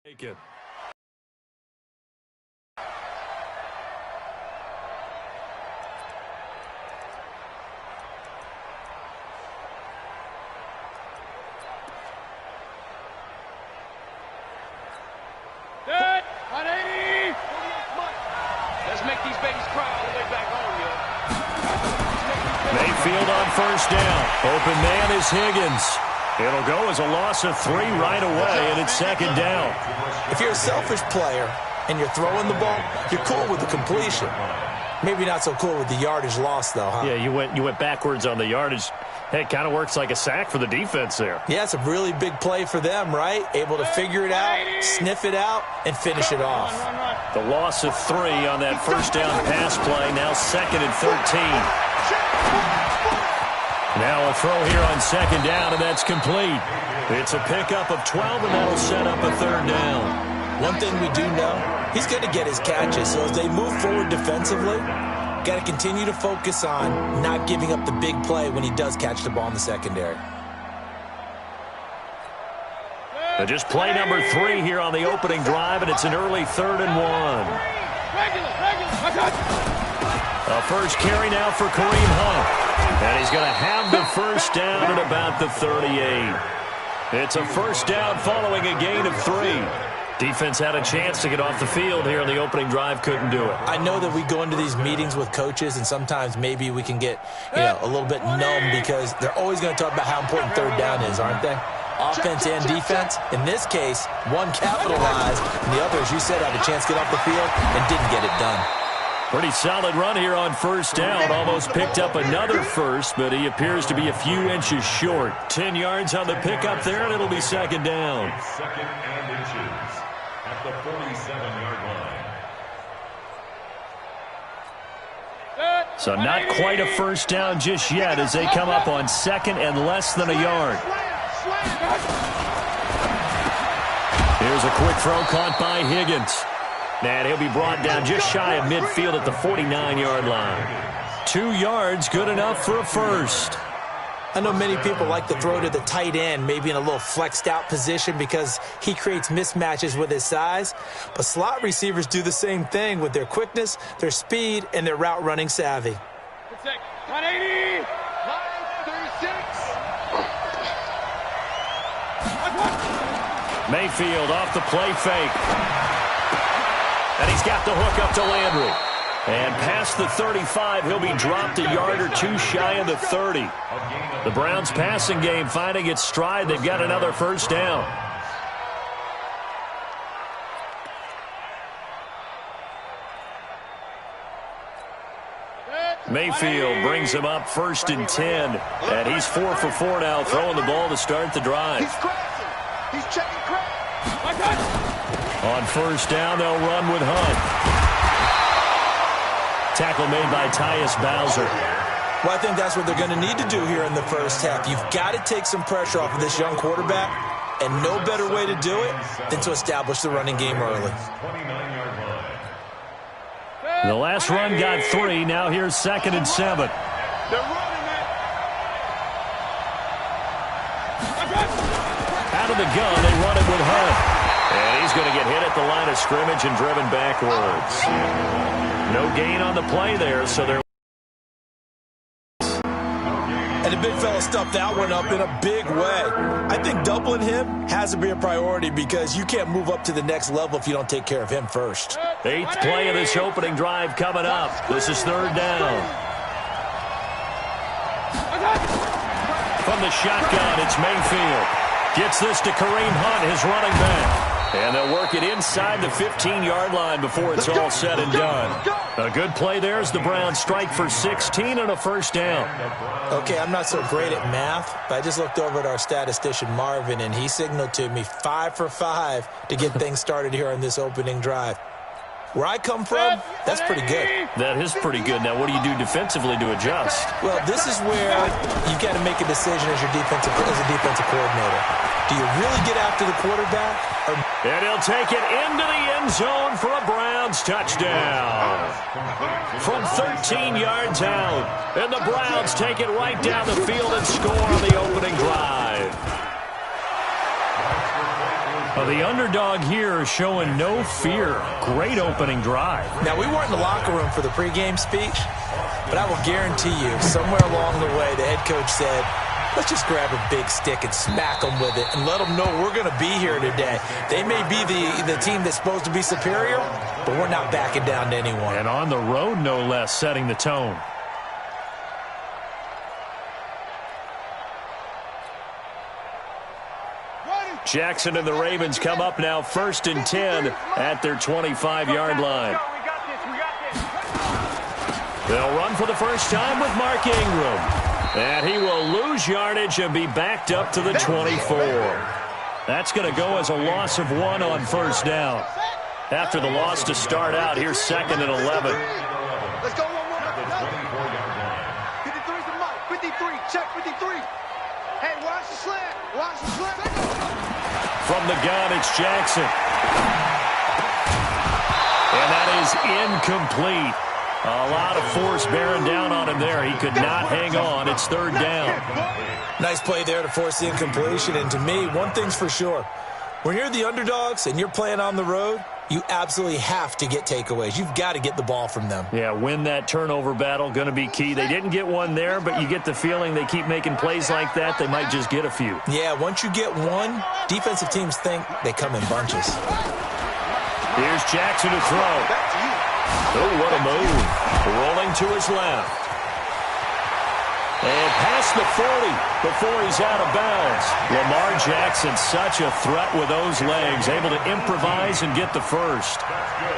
Take it. Set, 180. Let's make these babies cry all the way back home, yo. Mayfield on first down. Open man is Higgins. It'll go as a loss of 3 right away, and it's second down. If you're a selfish player and you're throwing the ball, you're cool with the completion. Maybe not so cool with the yardage loss, though, huh? Yeah, you went backwards on the yardage. Hey, it kind of works like a sack for the defense there. Yeah, it's a really big play for them, right? Able to figure it out, sniff it out, and finish it off. The loss of 3 on that first down pass play. Now second and 13. Now a throw here on second down, and that's complete. It's a pickup of 12, and that'll set up a third down. One thing we do know, he's going to get his catches. So as they move forward defensively, got to continue to focus on not giving up the big play when he does catch the ball in the secondary. Just play number 3 here on the opening drive, and it's an early 3rd and 1. A first carry now for Kareem Hunt. And he's going to have the first down at about the 38. It's a first down following a gain of 3. Defense had a chance to get off the field here on the opening drive, couldn't do it. I know that we go into these meetings with coaches, and sometimes maybe we can get, a little bit numb because they're always going to talk about how important third down is, aren't they? Offense and defense. In this case, one capitalized, and the other, as you said, had a chance to get off the field and didn't get it done. Pretty solid run here on first down. Almost picked up another first, but he appears to be a few inches short. 10 yards on the pickup there, and it'll be second down. Second and inches at the 47-yard line. So not quite a first down just yet as they come up on second and less than a yard. Here's a quick throw caught by Higgins. And he'll be brought down just shy of midfield at the 49-yard line. 2 yards, good enough for a first. I know many people like to throw to the tight end, maybe in a little flexed out position because he creates mismatches with his size. But slot receivers do the same thing with their quickness, their speed, and their route running savvy. 180. 36. Mayfield off the play fake. And he's got the hook up to Landry. And past the 35, he'll be dropped a yard or 2 shy of the 30. The Browns' passing game finding its stride. They've got another first down. Mayfield brings him up first and 10. And he's 4 for 4 now, throwing the ball to start the drive. He's crashing. He's checking crash. On first down, they'll run with Hunt. Tackle made by Tyus Bowser. Well, I think that's what they're going to need to do here in the first half. You've got to take some pressure off of this young quarterback, and no better way to do it than to establish the running game early. The last run got 3. Now here's second and 7. They're running it. Out of the gun, they run it with Hunt. And he's going to get hit at the line of scrimmage and driven backwards. No gain on the play there, so they're... And the big fella stuffed that one up in a big way. I think doubling him has to be a priority because you can't move up to the next level if you don't take care of him first. 8th play of this opening drive coming up. This is third down. From the shotgun, it's Mayfield. Gets this to Kareem Hunt, his running back. And they'll work it inside the 15-yard line before it's all said and done. A good play there as the Browns strike for 16 and a first down. Okay, I'm not so great at math, but I just looked over at our statistician, Marvin, and he signaled to me 5 for 5 to get things started here on this opening drive. Where I come from, that's pretty good. That is pretty good. Now, what do you do defensively to adjust? Well, this is where you've got to make a decision as a defensive coordinator. Do you really get after the quarterback? And he'll take it into the end zone for a Browns touchdown. From 13 yards out. And the Browns take it right down the field and score on the opening drive. Well, the underdog here is showing no fear. Great opening drive. Now, we weren't in the locker room for the pregame speech, but I will guarantee you, somewhere along the way, the head coach said, let's just grab a big stick and smack them with it and let them know we're going to be here today. They may be the team that's supposed to be superior, but we're not backing down to anyone. And on the road, no less, setting the tone. Jackson and the Ravens come up now 1st and 10 at their 25-yard line. They'll run for the first time with Mark Ingram. And he will lose yardage and be backed up to the 24. That's going to go as a loss of 1 on first down. After the loss to start out, here's 2nd and 11. Let's go 53's the mark. 53. Check 53. Hey, watch the slant. Watch the slant. From the gun, it's Jackson. And that is incomplete. A lot of force bearing down on him there. He could not hang on. It's 3rd down. Nice play there to force the incompletion. And to me, one thing's for sure. When you're the underdogs and you're playing on the road, you absolutely have to get takeaways. You've got to get the ball from them. Yeah, win that turnover battle, going to be key. They didn't get one there, but you get the feeling they keep making plays like that, they might just get a few. Yeah, once you get one, defensive teams think they come in bunches. Here's Jackson to throw. Oh, what a move. Rolling to his left. And past the 40 before he's out of bounds. Lamar Jackson, such a threat with those legs, able to improvise and get the first.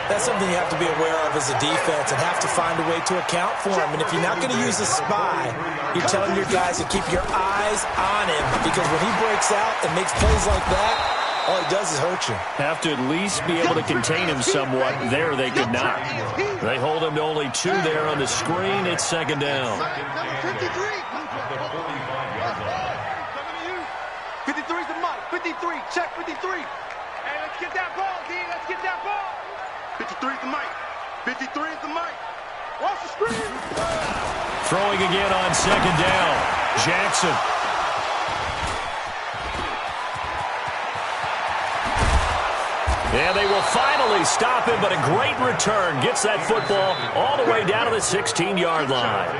That's something you have to be aware of as a defense and have to find a way to account for him. And if you're not going to use a spy, you're telling your guys to keep your eyes on him, because when he breaks out and makes plays like that, all he does is hurt you. Have to at least be able to contain him somewhat. There they could not. They hold him to only 2 there on the screen. It's 2nd down. 53's the mark. 53. Check 53. Hey, let's get that ball, D. Let's get that ball. 53's the mic. 53's the mic. Watch the screen. Throwing again on 2nd down. Jackson. And they will finally stop him, but a great return. Gets that football all the way down to the 16-yard line.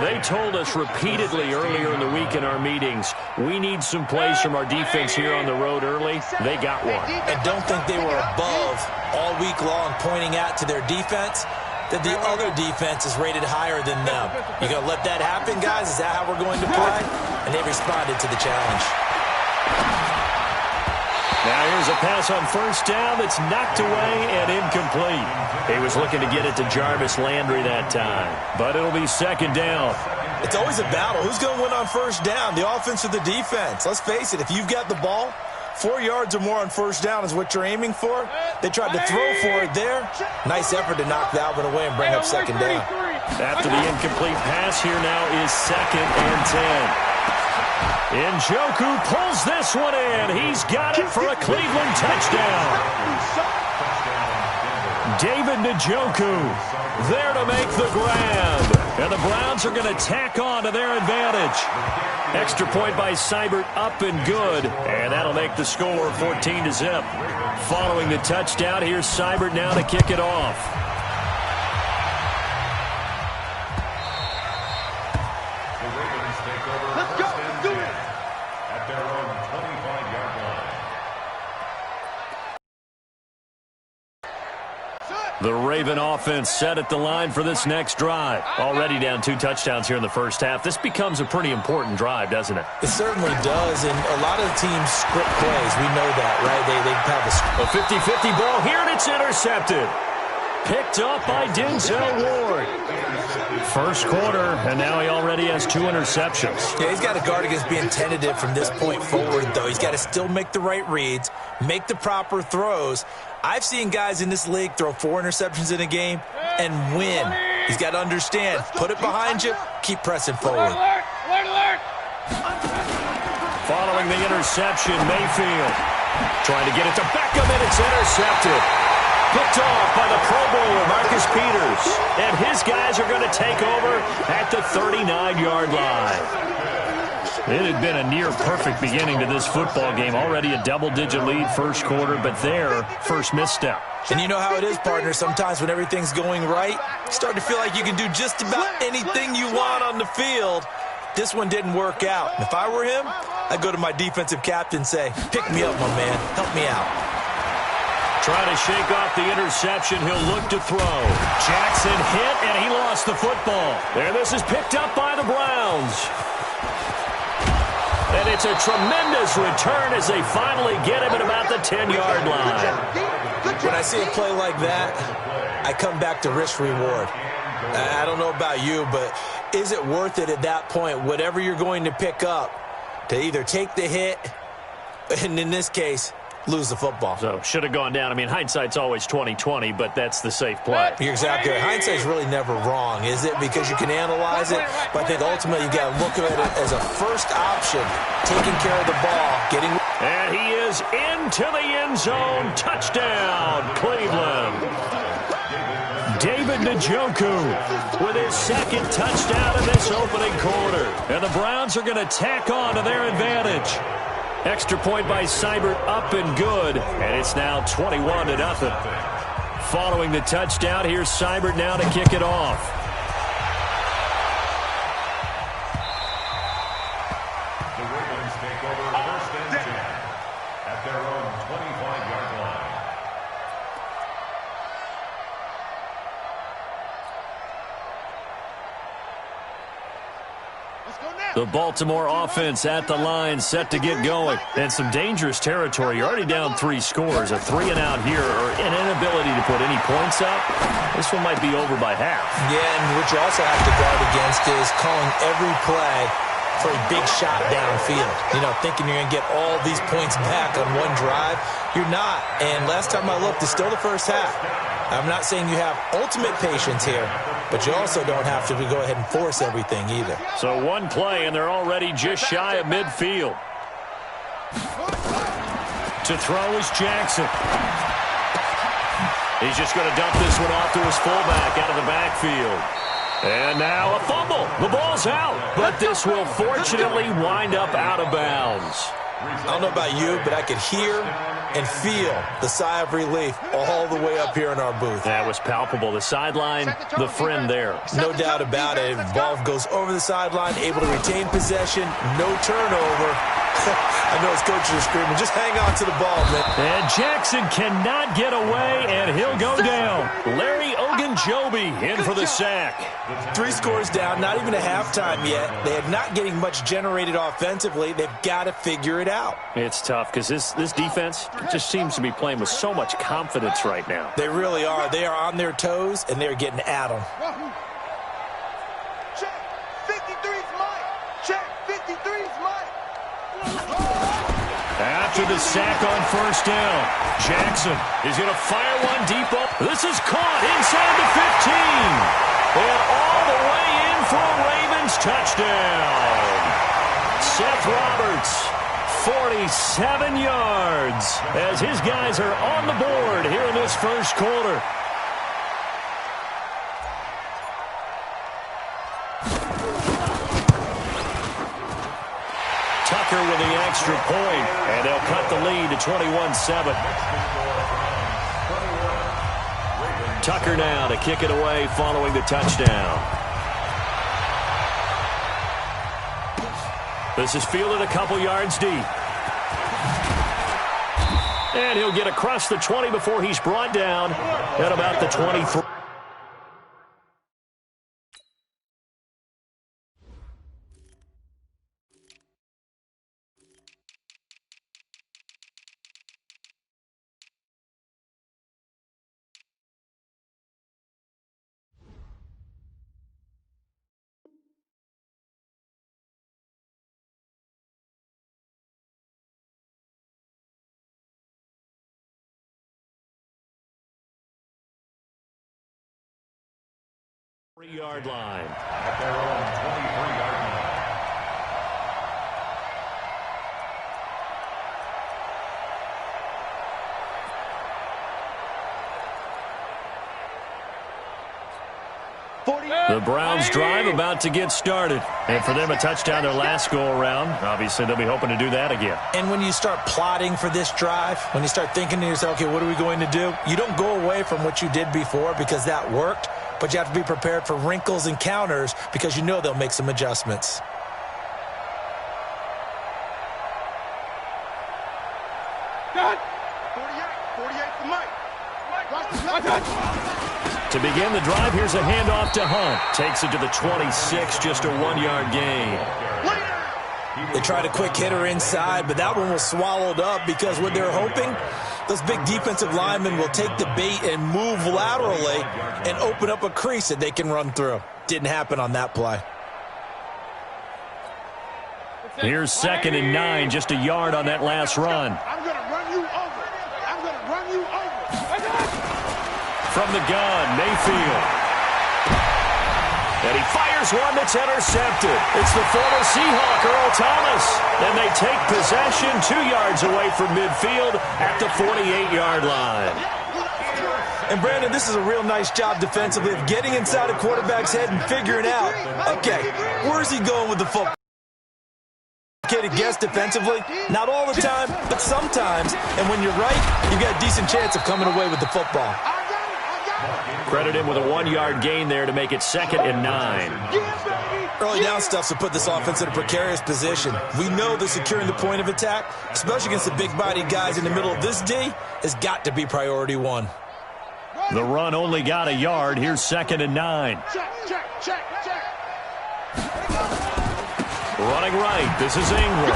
They told us repeatedly earlier in the week in our meetings, we need some plays from our defense here on the road early. They got one. And don't think they were above all week long pointing out to their defense that the other defense is rated higher than them. You going to let that happen, guys? Is that how we're going to play? And they responded to the challenge. Now here's a pass on first down that's knocked away and incomplete. He was looking to get it to Jarvis Landry that time, but it'll be 2nd down. It's always a battle. Who's going to win on first down, the offense or the defense? Let's face it, if you've got the ball, 4 yards or more on first down is what you're aiming for. They tried to throw for it there. Nice effort to knock that one away and bring up 2nd down. After the incomplete pass, here now is 2nd and 10. Njoku pulls this one in. He's got it for a Cleveland touchdown. David Njoku there to make the grab. And the Browns are going to tack on to their advantage. Extra point by Seibert, up and good. And that'll make the score 14-0. Following the touchdown, here's Seibert now to kick it off. The Raven offense set at the line for this next drive. Already down 2 touchdowns here in the first half. This becomes a pretty important drive, doesn't it? It certainly does, and a lot of the teams script plays. We know that, right? They have a 50-50 ball here, and it's intercepted. Picked up by Denzel Ward. First quarter, and now he already has 2 interceptions. Yeah, he's got to guard against being tentative from this point forward, though. He's got to still make the right reads, make the proper throws. I've seen guys in this league throw 4 interceptions in a game and win. He's got to understand, put it behind you, keep pressing forward. Following the interception, Mayfield trying to get it to Beckham, and it's intercepted. Picked off by the Pro Bowler, Marcus Peters. And his guys are going to take over at the 39-yard line. It had been a near-perfect beginning to this football game. Already a double-digit lead first quarter, but their first misstep. And you know how it is, partner. Sometimes when everything's going right, you start to feel like you can do just about anything you want on the field. This one didn't work out. And if I were him, I'd go to my defensive captain and say, pick me up, my man. Help me out. Trying to shake off the interception. He'll look to throw. Jackson hit, and he lost the football. And this is picked up by the Browns. And it's a tremendous return as they finally get him at about the 10-yard line. When I see a play like that, I come back to risk-reward. I don't know about you, but is it worth it at that point, whatever you're going to pick up, to either take the hit, and in this case, lose the football? So, should have gone down. I mean, hindsight's always 20/20, but that's the safe play. You're exactly right. Hindsight's really never wrong, is it? Because you can analyze it, but I think ultimately you got to look at it as a first option, taking care of the ball, getting... And he is into the end zone. Touchdown, Cleveland. David Njoku with his second touchdown in this opening quarter. And the Browns are going to tack on to their advantage. Extra point by Seibert, up and good. And it's now 21-0. Following the touchdown, here's Seibert now to kick it off. The Ravens take over first and 10 at their own 25-yard line. The Baltimore offense at the line, set to get going. And some dangerous territory. You're already down 3 scores. A 3-and-out here, or an inability to put any points up. This one might be over by half. Yeah, and what you also have to guard against is calling every play for a big shot downfield. You know, thinking you're going to get all these points back on one drive. You're not. And last time I looked, it's still the first half. I'm not saying you have ultimate patience here, but you also don't have to go ahead and force everything either. So one play, and they're already just shy of midfield. To throw is Jackson. He's just going to dump this one off to his fullback out of the backfield. And now a fumble. The ball's out, but this will fortunately wind up out of bounds. I don't know about you, but I could hear and feel the sigh of relief all the way up here in our booth. That was palpable. The sideline, the friend there. No doubt about it. Ball goes over the sideline, able to retain possession, no turnover. I know his coaches are screaming, just hang on to the ball, man. And Jackson cannot get away, and he'll go down. Larry Ogunjobi in for the sack. 3 scores down, not even a halftime yet. They are not getting much generated offensively. They've got to figure it out. It's tough because this defense just seems to be playing with so much confidence right now. They really are. They are on their toes, and they're getting at them. Check. 53's Mike. Check. 53's Mike. After the sack on first down, Jackson is going to fire one deep. This is caught inside the 15. And all the way in for a Ravens touchdown. Seth Roberts, 47 yards, as his guys are on the board here in this first quarter. Tucker with the extra point, and they'll cut the lead to 21-7. Tucker now to kick it away following the touchdown. This is fielded a couple yards deep. And he'll get across the 20 before he's brought down at about the 23. Yard line. At their own 23-yard line. The Browns drive about to get started. And for them, a touchdown their last go-around. Obviously, they'll be hoping to do that again. And when you start plotting for this drive, when you start thinking to yourself, okay, what are we going to do? You don't go away from what you did before because that worked, but you have to be prepared for wrinkles and counters because you know they'll make some adjustments. To begin the drive, here's a handoff to Hunt. Takes it to the 26, just a 1-yard gain. They tried a quick hitter inside, but that one was swallowed up because what they're hoping, those big defensive linemen will take the bait and move laterally and open up a crease that they can run through. Didn't happen on that play. Here's 2nd and 9, just a yard on that last run. I'm going to run you over. I'm going to run you over. From the gun, Mayfield. And he fires one that's intercepted. It's the former Seahawk, Earl Thomas. And they take possession 2 yards away from midfield at the 48-yard line. And, Brandon, this is a real nice job defensively of getting inside a quarterback's head and figuring out, okay, where's he going with the football? Guess defensively, not all the time, but sometimes. And when you're right, you've got a decent chance of coming away with the football. Credit him with a 1-yard gain there to make it 2nd and 9. Early down stuff to put this offense in a precarious position. We know that securing the point of attack, especially against the big-bodied guys in the middle of this D, has got to be priority one. The run only got a yard. Here's 2nd and 9. Check. Running right, this is Ingram.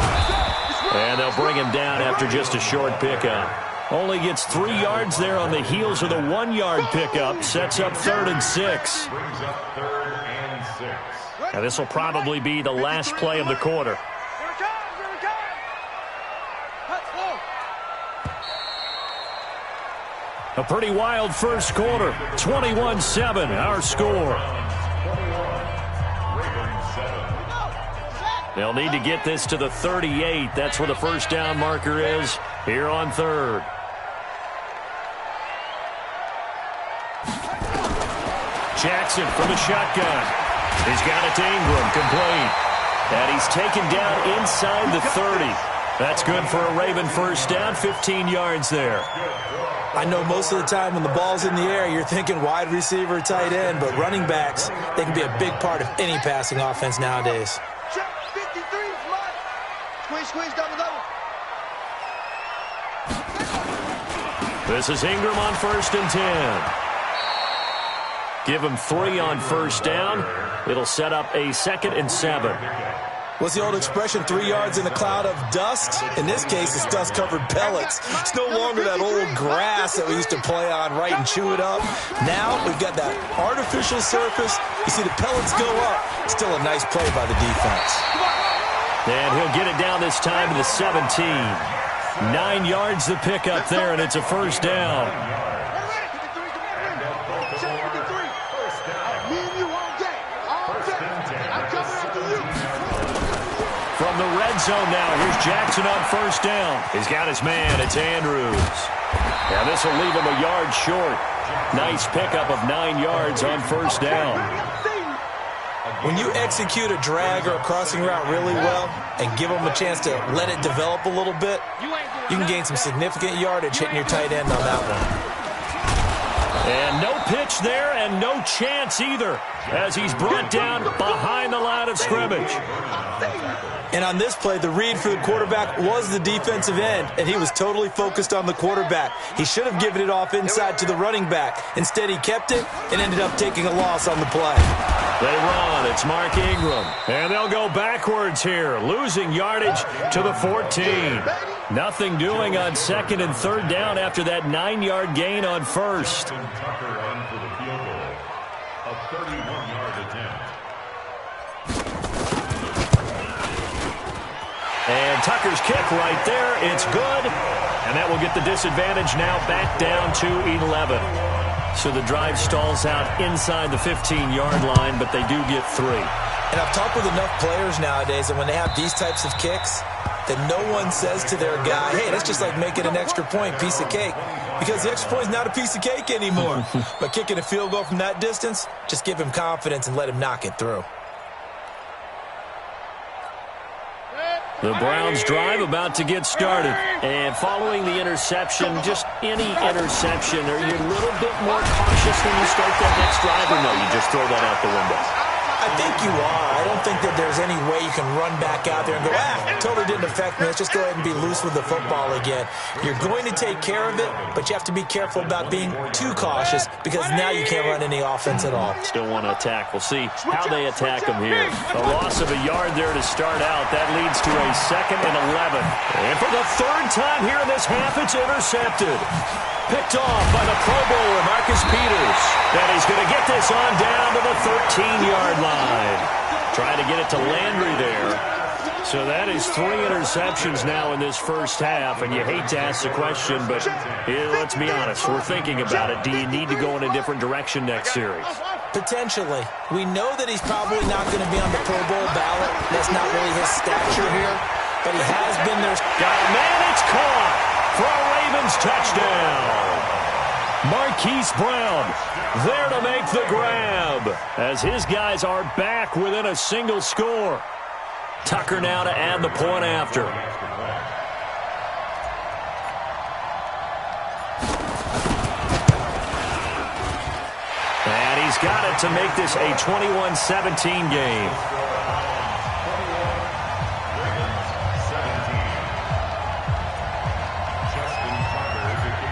And they'll bring him down after just a short pickup. Only gets 3 yards there on the heels of the 1-yard pickup. Sets up 3rd and 6. Brings up 3rd and 6. Now this will probably be the last play of the quarter. A pretty wild first quarter. 21-7, our score. They'll need to get this to the 38. That's where the first down marker is here on 3rd. Jackson from the shotgun. He's got it to Ingram, complete. And he's taken down inside the 30. That's good for a Raven first down, 15 yards there. I know most of the time when the ball's in the air, you're thinking wide receiver, tight end, but running backs, they can be a big part of any passing offense nowadays. Squeeze, double. This is Ingram on 1st and 10. Give him 3 on first down. It'll set up a 2nd and 7. What's the old expression, 3 yards in a cloud of dust? In this case, it's dust-covered pellets. It's no longer that old grass that we used to play on, right, and chew it up. Now we've got that artificial surface. You see the pellets go up. Still a nice play by the defense. And he'll get it down this time to the 17. 9 yards the pickup there, and it's a first down. From the red zone now, here's Jackson on first down. He's got his man, it's Andrews. Now this will leave him a yard short. Nice pickup of 9 yards on first down. When you execute a drag or a crossing route really well and give them a chance to let it develop a little bit, you can gain some significant yardage hitting your tight end on that one. And no pitch there and no chance either as he's brought down behind the line of scrimmage. And on this play, the read for the quarterback was the defensive end, and he was totally focused on the quarterback. He should have given it off inside to the running back. Instead, he kept it and ended up taking a loss on the play. They run. It's Mark Ingram. And they'll go backwards here, losing yardage to the 14. Nothing doing on 2nd and 3rd down after that 9-yard gain on first. Tucker in for the field goal. A 31-yard attempt. And Tucker's kick right there. It's good. And that will get the disadvantage now back down to 11. So the drive stalls out inside the 15-yard line, but they do get 3. And I've talked with enough players nowadays, and when they have these types of kicks, that no one says to their guy, hey, that's just like making an extra point, piece of cake. because the extra point is not a piece of cake anymore. But kicking a field goal from that distance, just give him confidence and let him knock it through. The Browns drive about to get started. And following the interception, just any interception, are you a little bit more cautious when you start that next drive, or no, you just throw that out the window? I think you are. I don't think that there's any way you can run back out there and go, totally didn't affect me. Let's just go ahead and be loose with the football again. You're going to take care of it, but you have to be careful about being too cautious because now you can't run any offense at all. Still want to attack. We'll see how they attack them here. A loss of a yard there to start out. That leads to a 2nd and 11. And for the 3rd time here in this half, it's intercepted. Picked off by the Pro Bowler, Marcus Peters. And he's going to get this on down to the 13-yard line. Trying to get it to Landry there. So that is 3 interceptions now in this first half. And you hate to ask the question, but let's be honest. We're thinking about it. Do you need to go in a different direction next series? Potentially. We know that he's probably not going to be on the Pro Bowl ballot. That's not really his stature here. But he has been there. Got a man, it's caught for a Ravens touchdown. Marquise Brown there to make the grab as his guys are back within a single score. Tucker now to add the point after. And he's got it to make this a 21-17 game.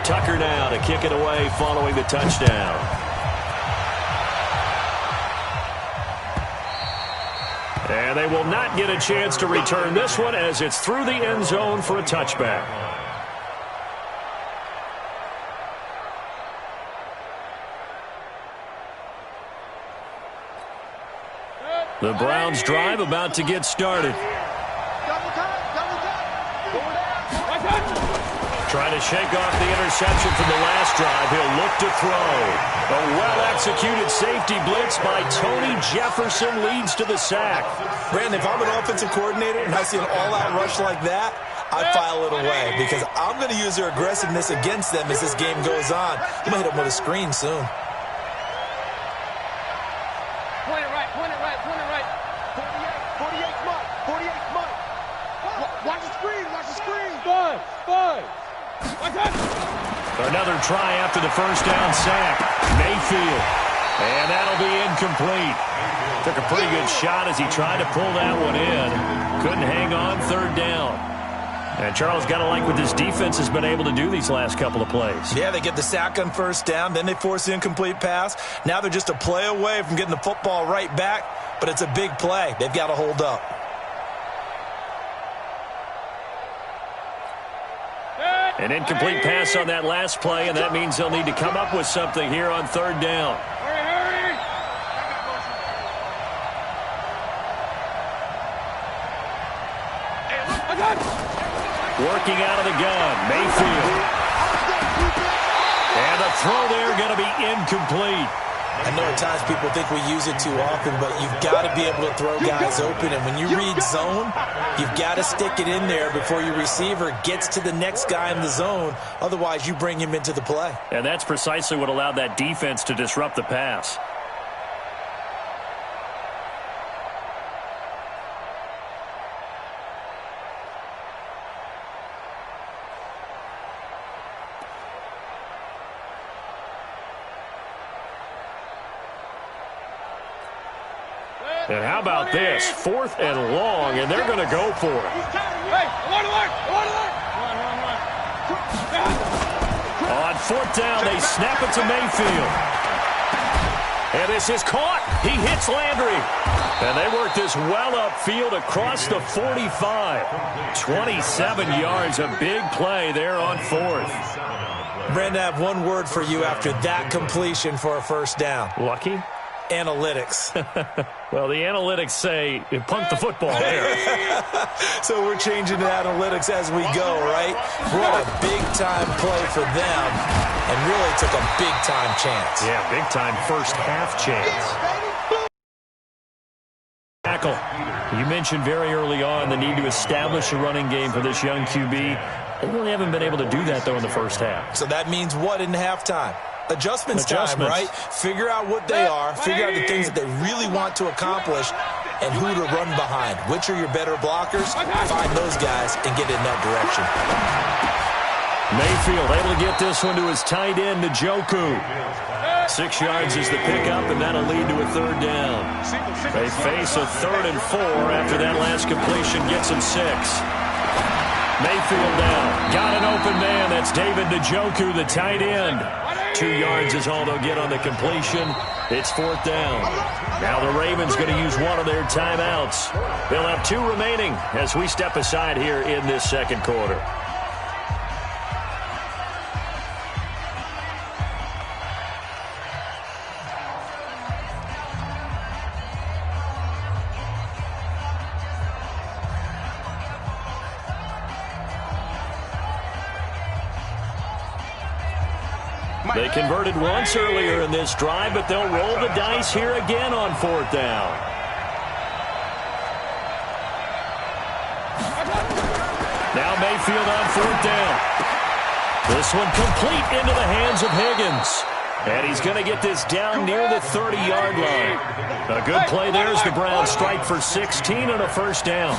Tucker now to kick it away following the touchdown. And they will not get a chance to return this one as it's through the end zone for a touchback. The Browns drive about to get started. Trying to shake off the interception from the last drive. He'll look to throw. A well-executed safety blitz by Tony Jefferson leads to the sack. Brandon, if I'm an offensive coordinator and I see an all-out rush like that, I file it away because I'm going to use their aggressiveness against them as this game goes on. I'm going to hit them with a screen soon. Point it right, point it right, point it right. 48 Mike, 48 Mike. Watch the screen, watch the screen. Five. Another try after the first down sack. Mayfield. And that'll be incomplete. Took a pretty good shot as he tried to pull that one in. Couldn't hang on 3rd down. And Charles, got to like what this defense has been able to do these last couple of plays. Yeah, they get the sack on 1st down, then they force the incomplete pass. Now they're just a play away from getting the football right back, but it's a big play. They've got to hold up. An incomplete pass on that last play, and that means they'll need to come up with something here on 3rd down. Hurry. Working out of the gun, Mayfield. And the throw there going to be incomplete. I know at times people think we use it too often, but you've got to be able to throw guys open. And when you read zone, you've got to stick it in there before your receiver gets to the next guy in the zone. Otherwise, you bring him into the play. And that's precisely what allowed that defense to disrupt the pass. And how about this? 4th and long, and they're going to go for it. On 4th down, they snap it to Mayfield. And this is caught. He hits Landry. And they work this well upfield across the 45. 27 yards, a big play there on 4th. Brandon, I have one word for you after that completion for a 1st down. Lucky? Analytics. Well, the analytics say punt the football there. So we're changing to analytics as we go, right? What a big-time play for them, and really took a big-time chance. Yeah, big-time first-half chance. Tackle. You mentioned very early on the need to establish a running game for this young QB. They really haven't been able to do that, though, in the first half. So that means what in halftime? Adjustments time, right? Figure out what they are, figure out the things that they really want to accomplish, and who to run behind. Which are your better blockers? Find those guys and get in that direction. Mayfield able to get this one to his tight end, Njoku. 6 yards is the pickup, and that'll lead to a third down. They face a 3rd and 4 after that last completion gets him 6. Mayfield down. Got an open man. That's David Njoku, the tight end. 2 yards is all they'll get on the completion. It's 4th down. Now the Ravens going to use one of their timeouts. They'll have 2 remaining as we step aside here in this second quarter. They converted once earlier in this drive, but they'll roll the dice here again on 4th down. Now Mayfield on 4th down. This one complete into the hands of Higgins. And he's going to get this down near the 30-yard line. A good play there as the Browns strike for 16 and a first down.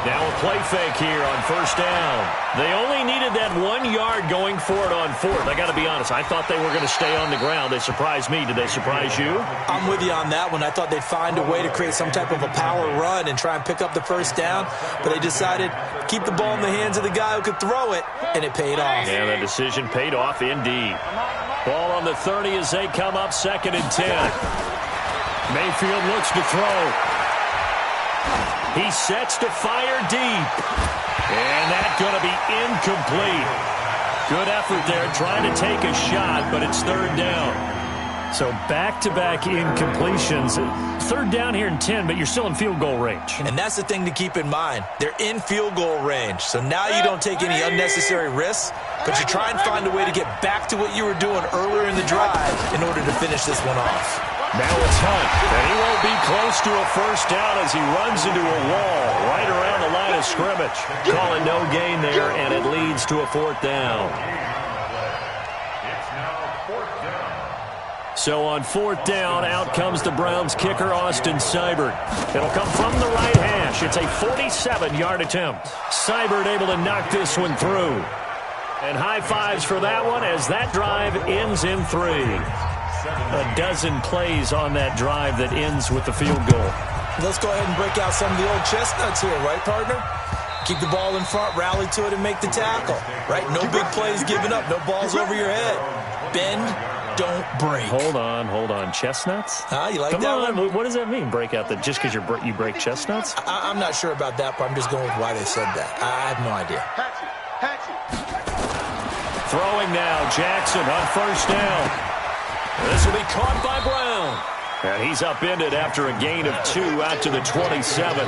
Now a play fake here on 1st down. They only needed that 1 yard going for it on 4th. I got to be honest, I thought they were going to stay on the ground. They surprised me. Did they surprise you? I'm with you on that one. I thought they'd find a way to create some type of a power run and try and pick up the 1st down, but they decided to keep the ball in the hands of the guy who could throw it, and it paid off. Yeah, the decision paid off indeed. Ball on the 30 as they come up 2nd and 10. Mayfield looks to throw. He sets to fire deep. And that's going to be incomplete. Good effort there trying to take a shot, but it's 3rd down. So back-to-back incompletions. 3rd down here in 10, but you're still in field goal range. And that's the thing to keep in mind. They're in field goal range. So now you don't take any unnecessary risks, but you try and find a way to get back to what you were doing earlier in the drive in order to finish this one off. Now it's Hunt, and he won't be close to a 1st down as he runs into a wall right around the line of scrimmage. Calling no gain there, and it leads to a 4th down. So on 4th down, out comes the Browns kicker, Austin Seibert. It'll come from the right hash. It's a 47-yard attempt. Seibert able to knock this one through. And high fives for that one as that drive ends in 3. A dozen plays on that drive that ends with the field goal. Let's go ahead and break out some of the old chestnuts here, right, partner? Keep the ball in front, rally to it, and make the tackle, right? No big plays given up, no balls over your head. Bend, don't break. Hold on. Chestnuts? You like Come that on. one? What does that mean, break out? Just because you break chestnuts? I'm not sure about that, but I'm just going with why they said that. I have no idea. Throwing now, Jackson on 1st down. This will be caught by Brown. And he's upended after a gain of 2 out to the 27.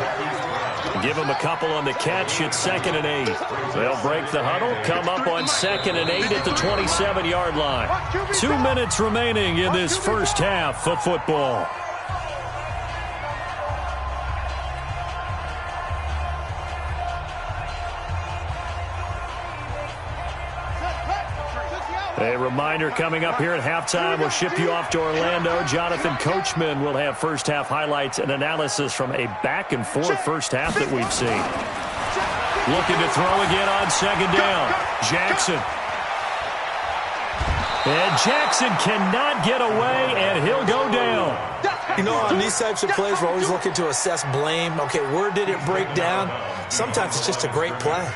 Give him a couple on the catch. It's 2nd and 8. They'll break the huddle, come up on 2nd and 8 at the 27-yard line. 2 minutes remaining in this first half of football. A reminder coming up here at halftime. We'll ship you off to Orlando. Jonathan Coachman will have first half highlights and analysis from a back-and-forth first half that we've seen. Looking to throw again on 2nd down. Jackson. And Jackson cannot get away, and he'll go down. You know, on these types of plays, we're always looking to assess blame. Okay, where did it break down? Sometimes it's just a great play.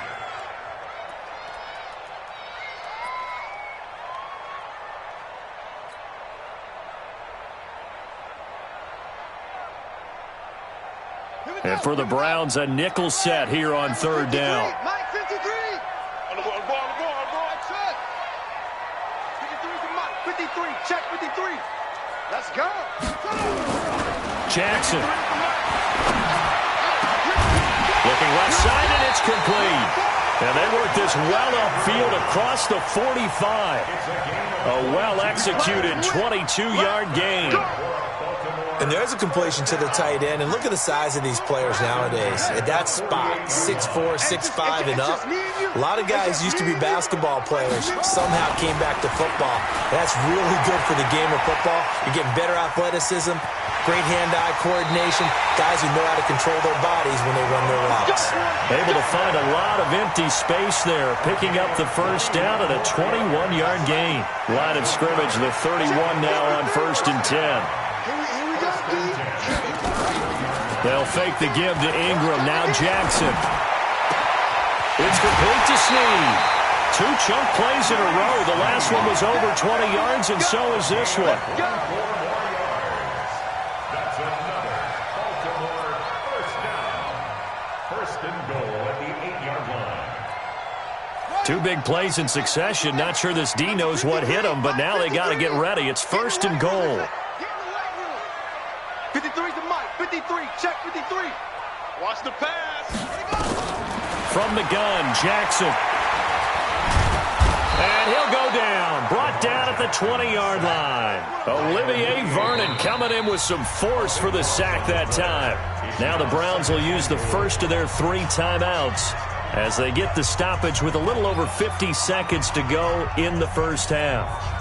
And for the Browns, a nickel set here on 3rd down. Mike 53. On the ball. 53's a Mike. 53. Check 53. Let's go. Jackson. Looking left side, and it's complete. And they work this well upfield across the 45. A well-executed 22-yard gain. And there's a completion to the tight end. And look at the size of these players nowadays. At that spot, 6'4", 6'5", and up. A lot of guys used to be basketball players, somehow came back to football. That's really good for the game of football. You're getting better athleticism, great hand-eye coordination, guys who know how to control their bodies when they run their routes. Able to find a lot of empty space there, picking up the first down at a 21-yard gain. Line of scrimmage, the 31 now on 1st and 10. They'll fake the give to Ingram. Now Jackson. It's complete to Snead. 2 chunk plays in a row. The last one was over 20 yards, and so is this one. That's another Baltimore first down. 1st and goal at the 8-yard line. 2 big plays in succession. Not sure this D knows what hit him, but now they got to get ready. It's 1st and goal. 53's the mic. 53. Check 53. Watch the pass. From the gun, Jackson. And he'll go down. Brought down at the 20-yard line. Olivier Vernon coming in with some force for the sack that time. Now the Browns will use the first of their 3 timeouts as they get the stoppage with a little over 50 seconds to go in the first half.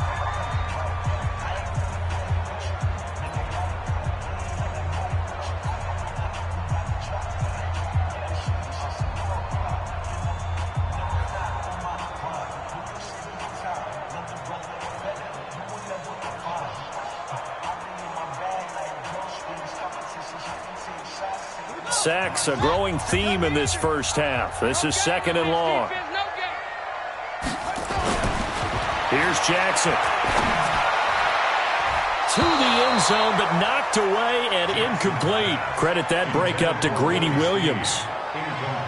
Sacks, a growing theme in this first half. This is 2nd and long. Here's Jackson. To the end zone, but knocked away and incomplete. Credit that breakup to Greedy Williams.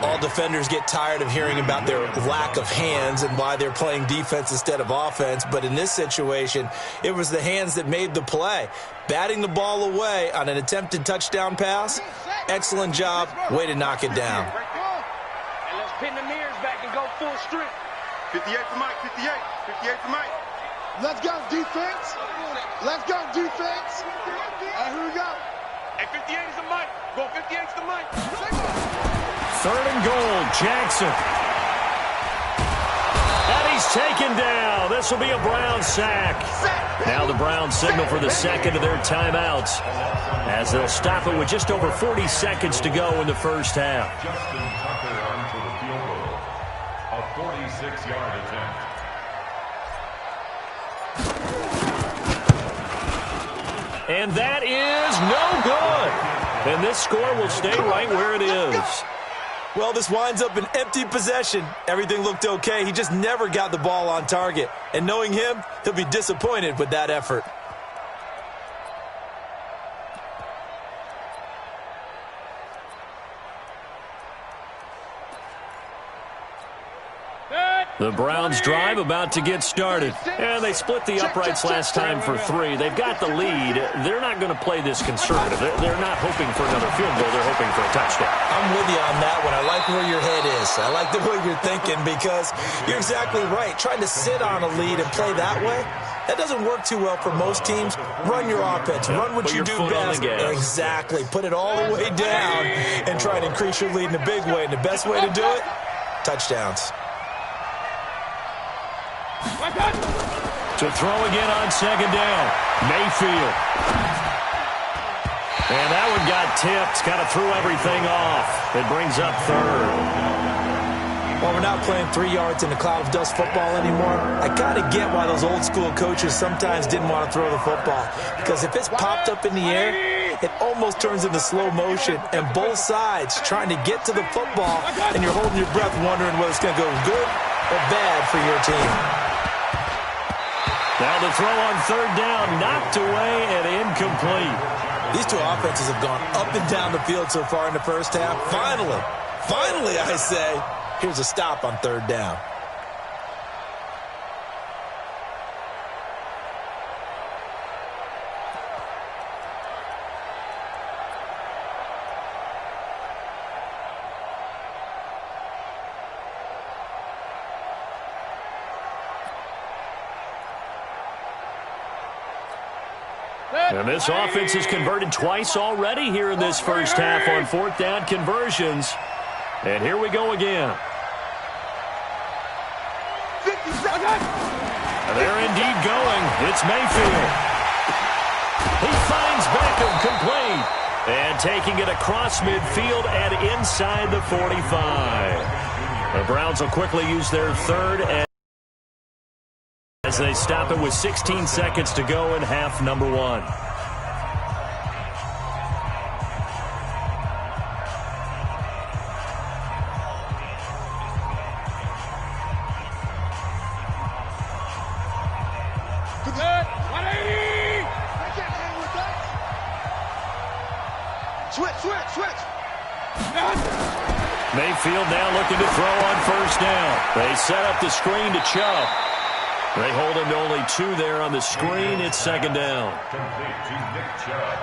All defenders get tired of hearing about their lack of hands and why they're playing defense instead of offense. But in this situation, it was the hands that made the play. Batting the ball away on an attempted touchdown pass. Excellent job. Way to knock it down. And let's pin the mirrors back and go full strength. 58 for Mike. 58. 58 for Mike. Let's go, defense. Let's go, defense. And here we go. Hey, 58 is the Mike. Go 58 is the Mike. 3rd and goal, Jackson. And he's taken down. This will be a Brown sack. Now the Browns signal for the 2nd of their timeouts as they'll stop it with just over 40 seconds to go in the first half. Justin Tucker onto the field goal. A 46-yard attempt. And that is no good. And this score will stay right where it is. Well, this winds up an empty possession. Everything looked okay. He just never got the ball on target. And knowing him, he'll be disappointed with that effort. The Browns drive about to get started. And they split the uprights last time for 3. They've got the lead. They're not going to play this conservative. They're not hoping for another field goal. They're hoping for a touchdown. I'm with you on that one. I like where your head is. I like the way you're thinking because you're exactly right. Trying to sit on a lead and play that way, that doesn't work too well for most teams. Run your offense. Run what you do best. Exactly. Put it all the way down and try to increase your lead in a big way. And the best way to do it, touchdowns. To throw again on 2nd down. Mayfield. And that one got tipped. Kind of threw everything off. It brings up 3rd. Well, we're not playing 3 yards in a cloud of dust football anymore. I kind of get why those old school coaches sometimes didn't want to throw the football. Because if it's popped up in the air, it almost turns into slow motion. And both sides trying to get to the football, and you're holding your breath wondering whether it's going to go good or bad for your team. Now the throw on 3rd down, knocked away and incomplete. These two offenses have gone up and down the field so far in the first half. Finally, I say, here's a stop on 3rd down. And this offense has converted twice already here in this first half on fourth down conversions. And here we go again. They're indeed going. It's Mayfield. He finds Beckham complete. And taking it across midfield and inside the 45. The Browns will quickly use their third as they stop it with 16 seconds to go in half number one. Switch. Mayfield now looking to throw on first down. They set up the screen to Chubb. They hold him to only 2 there on the screen. It's second down. Complete to Nick Chubb.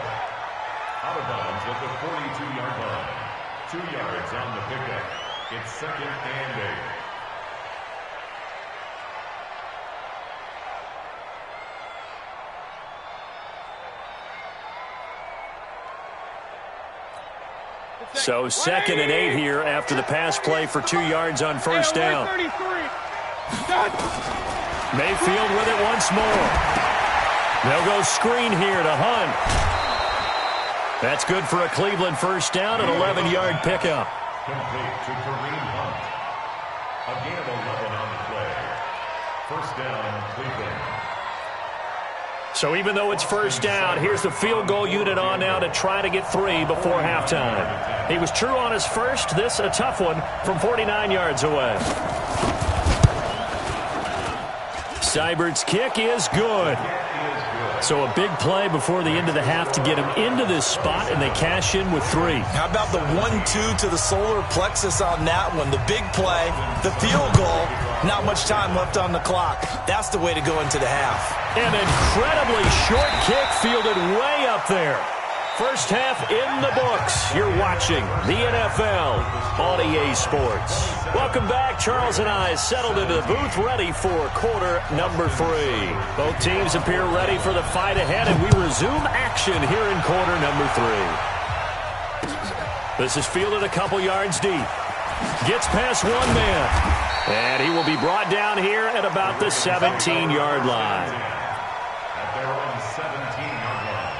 Out of bounds at the 42-yard line. 2 yards on the pickup. It's second and 8. So second and 8 here after the pass play for 2 yards on first down. Mayfield with it once more. They'll go screen here to Hunt. That's good for a Cleveland first down, an 11-yard pickup. Complete to Kareem Hunt. Again, 11 on the play. First down, Cleveland. So even though it's first down, here's the field goal unit on now to try to get 3 before halftime. He was true on his first. This a tough one from 49 yards away. Seibert's kick is good. So a big play before the end of the half to get him into this spot, and they cash in with 3. How about the 1-2 to the solar plexus on that one? The big play, the field goal, not much time left on the clock. That's the way to go into the half. An incredibly short kick fielded way up there. First half in the books. You're watching the NFL on EA Sports. Welcome back. Charles and I settled into the booth ready for quarter number 3. Both teams appear ready for the fight ahead, and we resume action here in quarter number 3. This is fielded a couple yards deep. Gets past one man. And he will be brought down here at about the 17-yard line. At their own 17-yard line.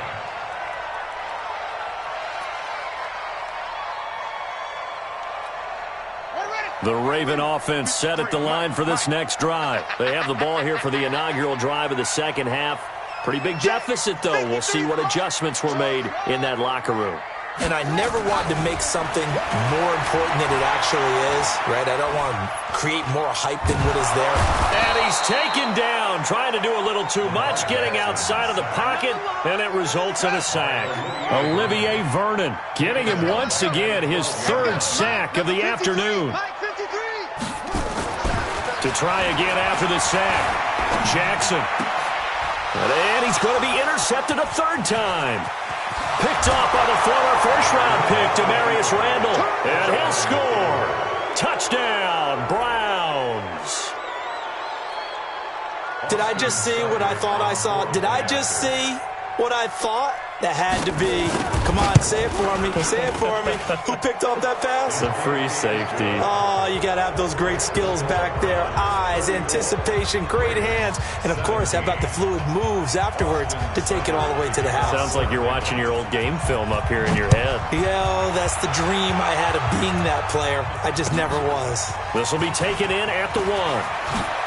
The Raven offense set at the line for this next drive. They have the ball here for the inaugural drive of the second half. Pretty big deficit, though. We'll see what adjustments were made in that locker room. And I never want to make something more important than it actually is, right? I don't want to create more hype than what is there. And he's taken down, trying to do a little too much, getting outside of the pocket, and it results in a sack. Olivier Vernon getting him once again his 3rd sack of the afternoon. To try again after the sack, Jackson. And he's going to be intercepted a 3rd time. Picked off by the former first-round pick, Demarius Randall. And he'll score. Touchdown, Browns. Did I just see what I thought I saw? Did I just see what I thought? That had to be. Come on, say it for me. Say it for me. Who picked off that pass? The free safety. Oh, you got to have those great skills back there. Eyes, anticipation, great hands. And, of course, how about the fluid moves afterwards to take it all the way to the house? Sounds like you're watching your old game film up here in your head. Yeah, that's the dream I had of being that player. I just never was. This will be taken in at the 1.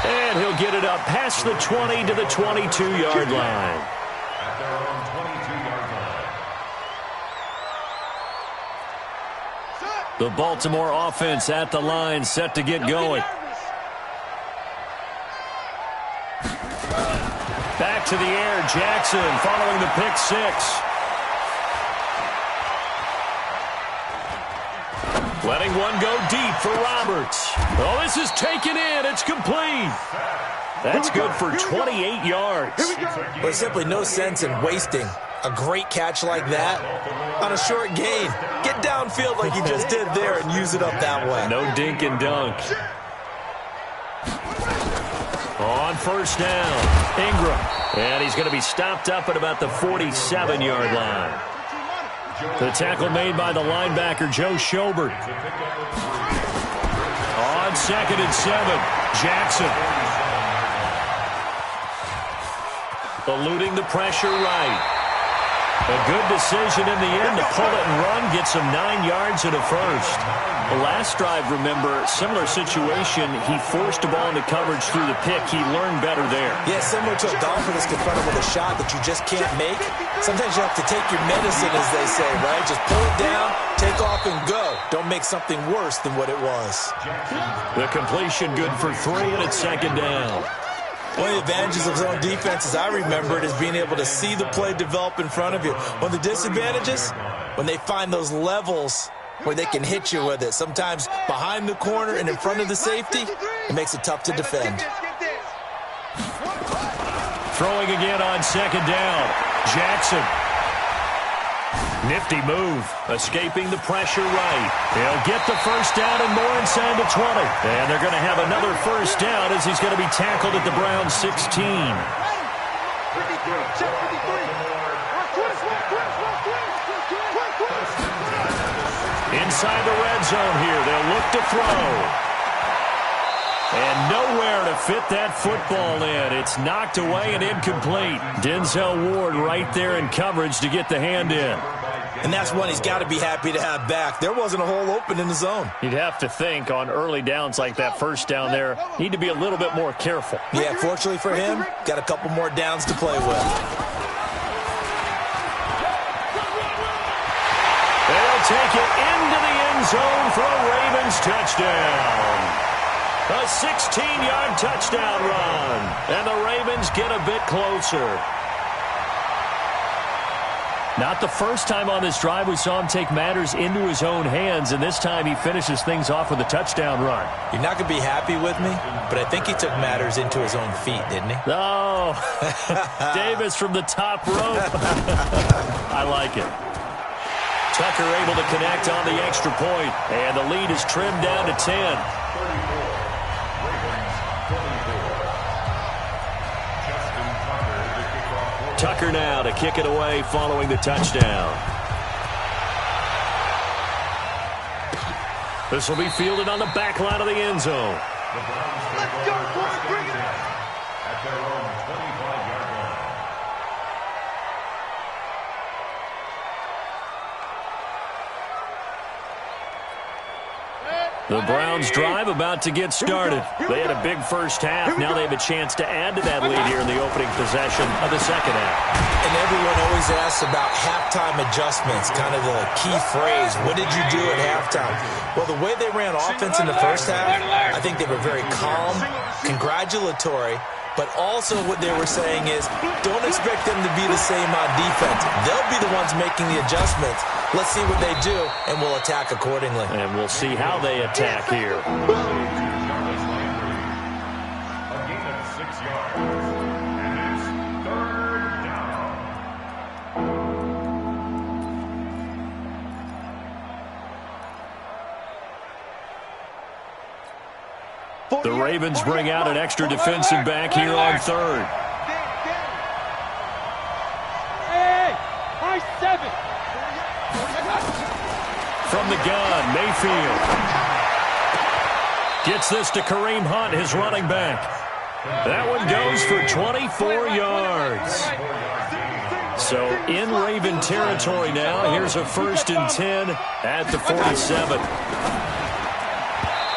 And he'll get it up past the 20 to the 22-yard line. At their own 22-yard line. The Baltimore offense at the line, set to get going. Back to the air, Jackson following the pick 6. Letting one go deep for Roberts. Oh, this is taken in. It's complete. That's good for 28 yards. There's simply no sense in wasting a great catch like that on a short gain. Get downfield like you just did there and use it up that way. No dink and dunk. On first down, Ingram. And he's going to be stopped up at about the 47-yard line. The tackle made by the linebacker, Joe Schobert. On 2nd and 7, Jackson. Eluding the pressure right. A good decision in the end to pull it and run, get some 9 yards and a first. The last drive, remember, similar situation. He forced the ball into coverage through the pick. He learned better there. Yeah, similar to a golfer that's confronted with a shot that you just can't make. Sometimes you have to take your medicine, as they say, right? Just pull it down, take off, and go. Don't make something worse than what it was. The completion good for 3, and it's 2nd down. One of the advantages of zone defense, as I remember it, is being able to see the play develop in front of you. One of the disadvantages, when they find those levels where they can hit you with it. Sometimes behind the corner and in front of the safety, it makes it tough to defend. Throwing again on 2nd down. Jackson. Nifty move, escaping the pressure right. He'll get the first down and more inside the 20. And they're going to have another first down as he's going to be tackled at the Browns 16. Inside the red zone here, they'll look to throw. And nowhere to fit that football in. It's knocked away and incomplete. Denzel Ward right there in coverage to get the hand in. And that's one he's got to be happy to have back. There wasn't a hole open in the zone. You'd have to think on early downs like that first down there, need to be a little bit more careful. Yeah, fortunately for him, got a couple more downs to play with. They'll take it into the end zone for a Ravens touchdown. A 16-yard touchdown run. And the Ravens get a bit closer. Not the first time on this drive we saw him take matters into his own hands, and this time he finishes things off with a touchdown run. You're not going to be happy with me, but I think he took matters into his own feet, didn't he? Oh, Davis from the top rope. I like it. Tucker able to connect on the extra point, and the lead is trimmed down to 10. Tucker now to kick it away following the touchdown. This will be fielded on the back line of the end zone. Let's go, boys. Bring it up. At their own 25-yard line. The Browns drive about to get started. They had a big first half. Now they have a chance to add to that lead here in the opening possession of the second half. And everyone always asks about halftime adjustments, kind of the key phrase. What did you do at halftime? Well, the way they ran offense in the first half, I think they were very calm, congratulatory, but also what they were saying is don't expect them to be the same on defense. They'll be the ones making the adjustments. Let's see what they do, and we'll attack accordingly. And we'll see how they attack here. A gain of 6 yards. And it's 3rd down. The Ravens bring out an extra defensive back here on 3rd. Hey, high 7. From the gun, Mayfield. Gets this to Kareem Hunt, his running back. That one goes for 24 yards. So in Raven territory now. Here's a 1st and 10 at the 47.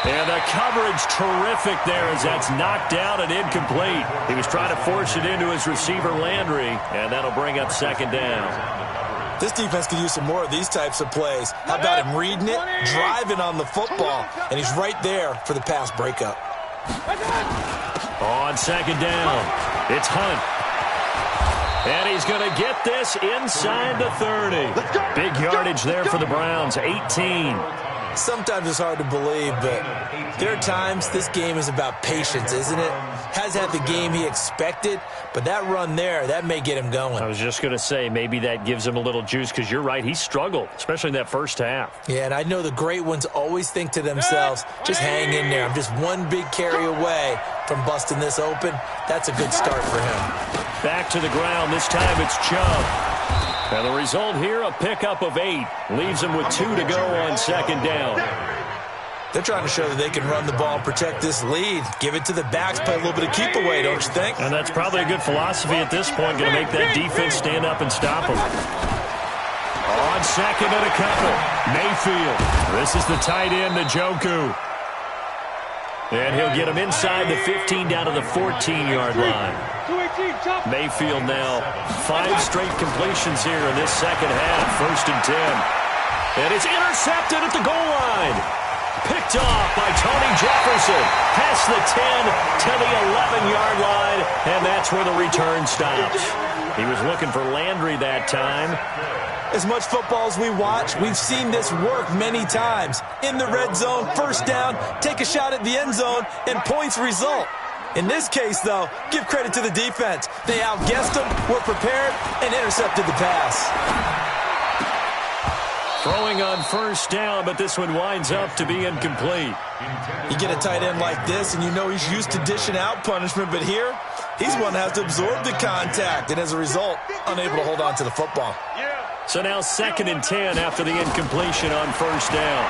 And the coverage terrific there as that's knocked down and incomplete. He was trying to force it into his receiver, Landry, and that'll bring up 2nd down. This defense could use some more of these types of plays. How about him reading it, driving on the football, and he's right there for the pass breakup. On 2nd down, it's Hunt. And he's going to get this inside the 30. Big yardage there for the Browns, 18. Sometimes it's hard to believe, but there are times this game is about patience, isn't it? Has had the game he expected, but that run there, that may get him going. I was just going to say, maybe that gives him a little juice, because you're right, he struggled, especially in that first half. Yeah, and I know the great ones always think to themselves, just hang in there. I'm just one big carry away from busting this open. That's a good start for him. Back to the ground. This time it's Chubb. And the result here, a pickup of 8. Leaves him with 2 to go on second down. They're trying to show that they can run the ball and protect this lead. Give it to the backs, play a little bit of keep away, don't you think? And that's probably a good philosophy at this point. Going to make that defense stand up and stop them. On second and a couple, Mayfield. This is the tight end, Njoku. And he'll get him inside the 15 down to the 14-yard line. Mayfield now 5 straight completions here in this second half. 1st and 10. And it's intercepted at the goal line. Picked off by Tony Jefferson. Past the 10 to the 11-yard line. And that's where the return stops. He was looking for Landry that time. As much football as we watch, we've seen this work many times. In the red zone, first down, take a shot at the end zone, and points result. In this case, though, give credit to the defense. They outguessed them, were prepared, and intercepted the pass. Throwing on first down, but this one winds up to be incomplete. You get a tight end like this, and you know he's used to dishing out punishment, but here, he's one that has to absorb the contact, and as a result, unable to hold on to the football. So now 2nd and 10 after the incompletion on first down.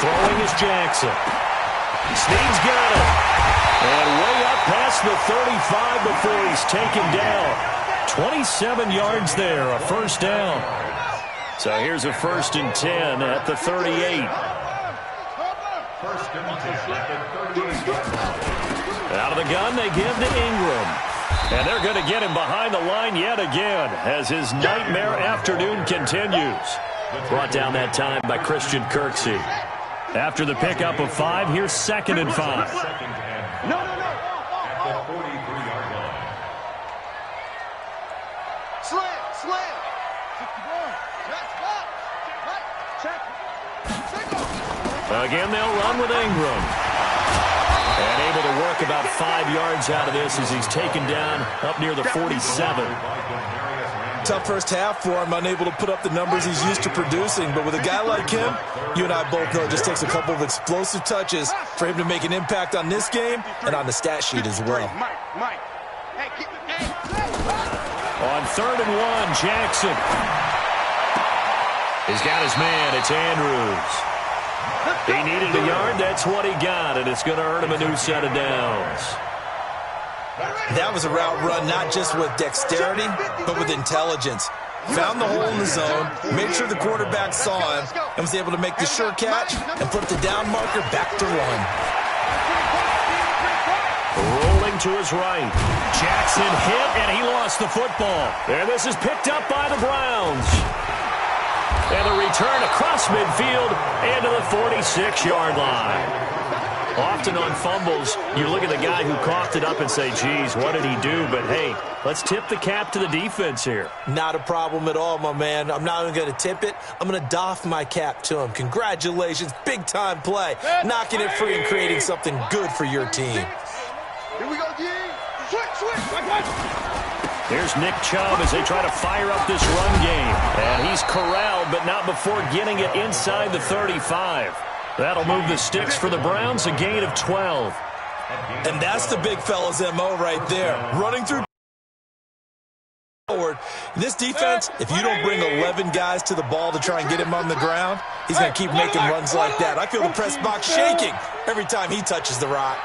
Throwing is Jackson. Snead's got it. And way up past the 35 before he's taken down. 27 yards there, a first down. So here's a 1st and 10 at the 38. 1st and 10 at the 38. Out of the gun, they give to Ingram. And they're going to get him behind the line yet again as his nightmare afternoon continues. Brought down that time by Christian Kirksey. After the pickup of 5, here's 2nd and 5. No. At the 43-yard line. Slam. Again, they'll run with Ingram. And able to work about 5 yards out of this as he's taken down up near the 47. Tough first half for him, unable to put up the numbers he's used to producing. But with a guy like him, you and I both know it just takes a couple of explosive touches for him to make an impact on this game and on the stat sheet as well. On 3rd and 1, Jackson. He's got his man. It's Andrews. He needed a yard. That's what he got, and it's going to earn him a new set of downs. That was a route run not just with dexterity, but with intelligence. Found the hole in the zone, made sure the quarterback saw him, and was able to make the sure catch and flip the down marker back to run. Rolling to his right. Jackson hit, and he lost the football. And this is picked up by the Browns. And the return across midfield and to the 46-yard line. Often on fumbles, you look at the guy who coughed it up and say, geez, what did he do? But, hey, let's tip the cap to the defense here. Not a problem at all, my man. I'm not even going to tip it. I'm going to doff my cap to him. Congratulations. Big-time play. Knocking it free and creating something good for your team. Here we go, G. Switch. Here's Nick Chubb as they try to fire up this run game. And he's corralled, but not before getting it inside the 35. That'll move the sticks for the Browns, a gain of 12. And that's the big fella's MO right there. Running through forward. This defense, if you don't bring 11 guys to the ball to try and get him on the ground, he's going to keep making runs like that. I feel the press box shaking every time he touches the rock.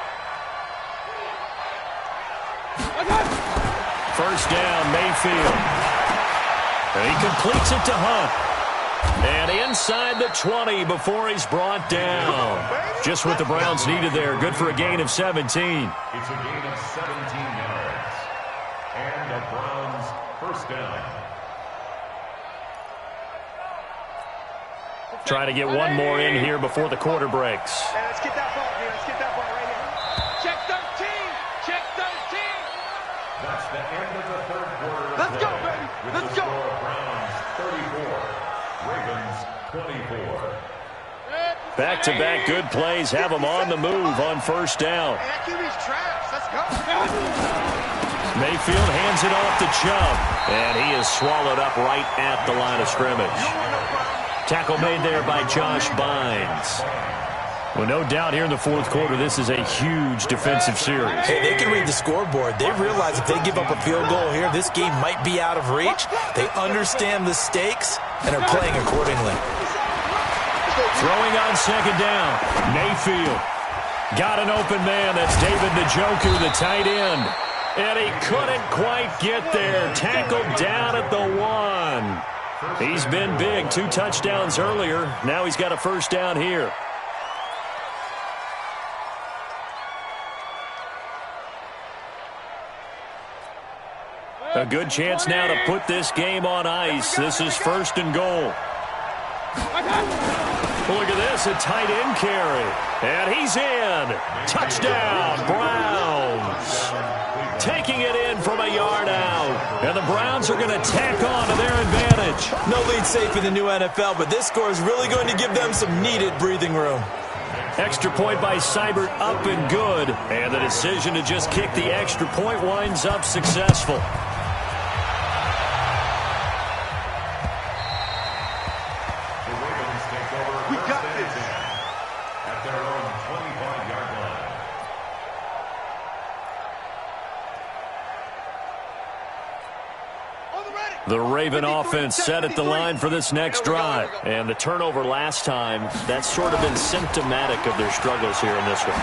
First down, Mayfield. And he completes it to Hunt. And inside the 20 before he's brought down. Just what the Browns needed there. Good for a gain of 17. It's a gain of 17 yards. And the Browns first down. Try to get one more in here before the quarter breaks. Hey, let's get that ball, man. Let's get that ball right here. Check 13. Check 13. That's the end of the third quarter. Let's go, baby. Let's go. Browns 34, Ravens 24. Back-to-back good plays have him on the move on first down. Hey, that QB's trash. Let's go. Mayfield hands it off to Chubb, and he is swallowed up right at the line of scrimmage. Tackle made there by Josh Bynes. Well, no doubt here in the fourth quarter, this is a huge defensive series. Hey, they can read the scoreboard. They realize if they give up a field goal here, this game might be out of reach. They understand the stakes and are playing accordingly. Throwing on second down. Mayfield got an open man. That's David Njoku, the tight end. And he couldn't quite get there. Tackled down at the 1. He's been big. 2 touchdowns earlier. Now he's got a first down here. A good chance now to put this game on ice. This is first and goal. Look at this, a tight end carry. And he's in. Touchdown, Browns. Taking it in from a yard out. And the Browns are going to tack on to their advantage. No lead safe in the new NFL, but this score is really going to give them some needed breathing room. Extra point by Seibert, up and good. And the decision to just kick the extra point winds up successful. The Raven offense set at the line for this next drive. And the turnover last time, that's sort of been symptomatic of their struggles here in this one.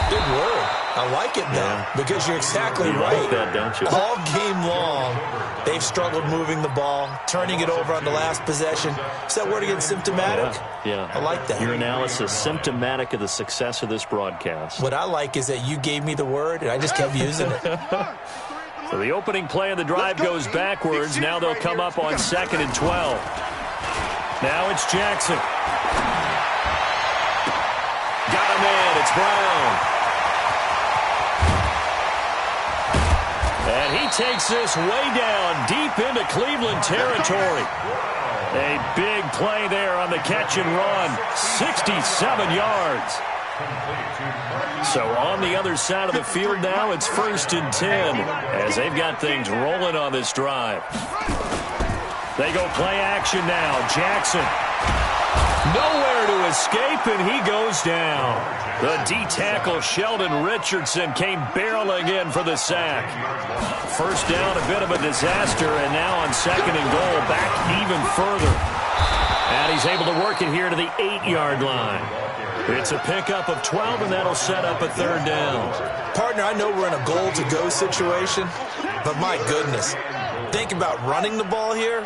Good word. I like it, though, because you're exactly right. Like that, don't you? All game long, they've struggled moving the ball, turning it over on the last possession. Is that word again, symptomatic? Yeah. I like that. Your analysis, symptomatic of the success of this broadcast. What I like is that you gave me the word, and I just kept using it. So the opening play of the drive goes backwards. Now they'll come up on 2nd and 12. Now it's Jackson. Got him in. It's Brown. And he takes this way down deep into Cleveland territory. A big play there on the catch and run. 67 yards. So on the other side of the field now, it's 1st and 10 as they've got things rolling on this drive. They go play action now. Jackson. Nowhere to escape, and he goes down. The D-tackle Sheldon Richardson came barreling in for the sack. First down, a bit of a disaster, and now on 2nd and goal, back even further. And he's able to work it here to the 8-yard line. It's a pickup of 12, and that'll set up a 3rd down. Partner, I know we're in a goal-to-go situation, but my goodness, think about running the ball here.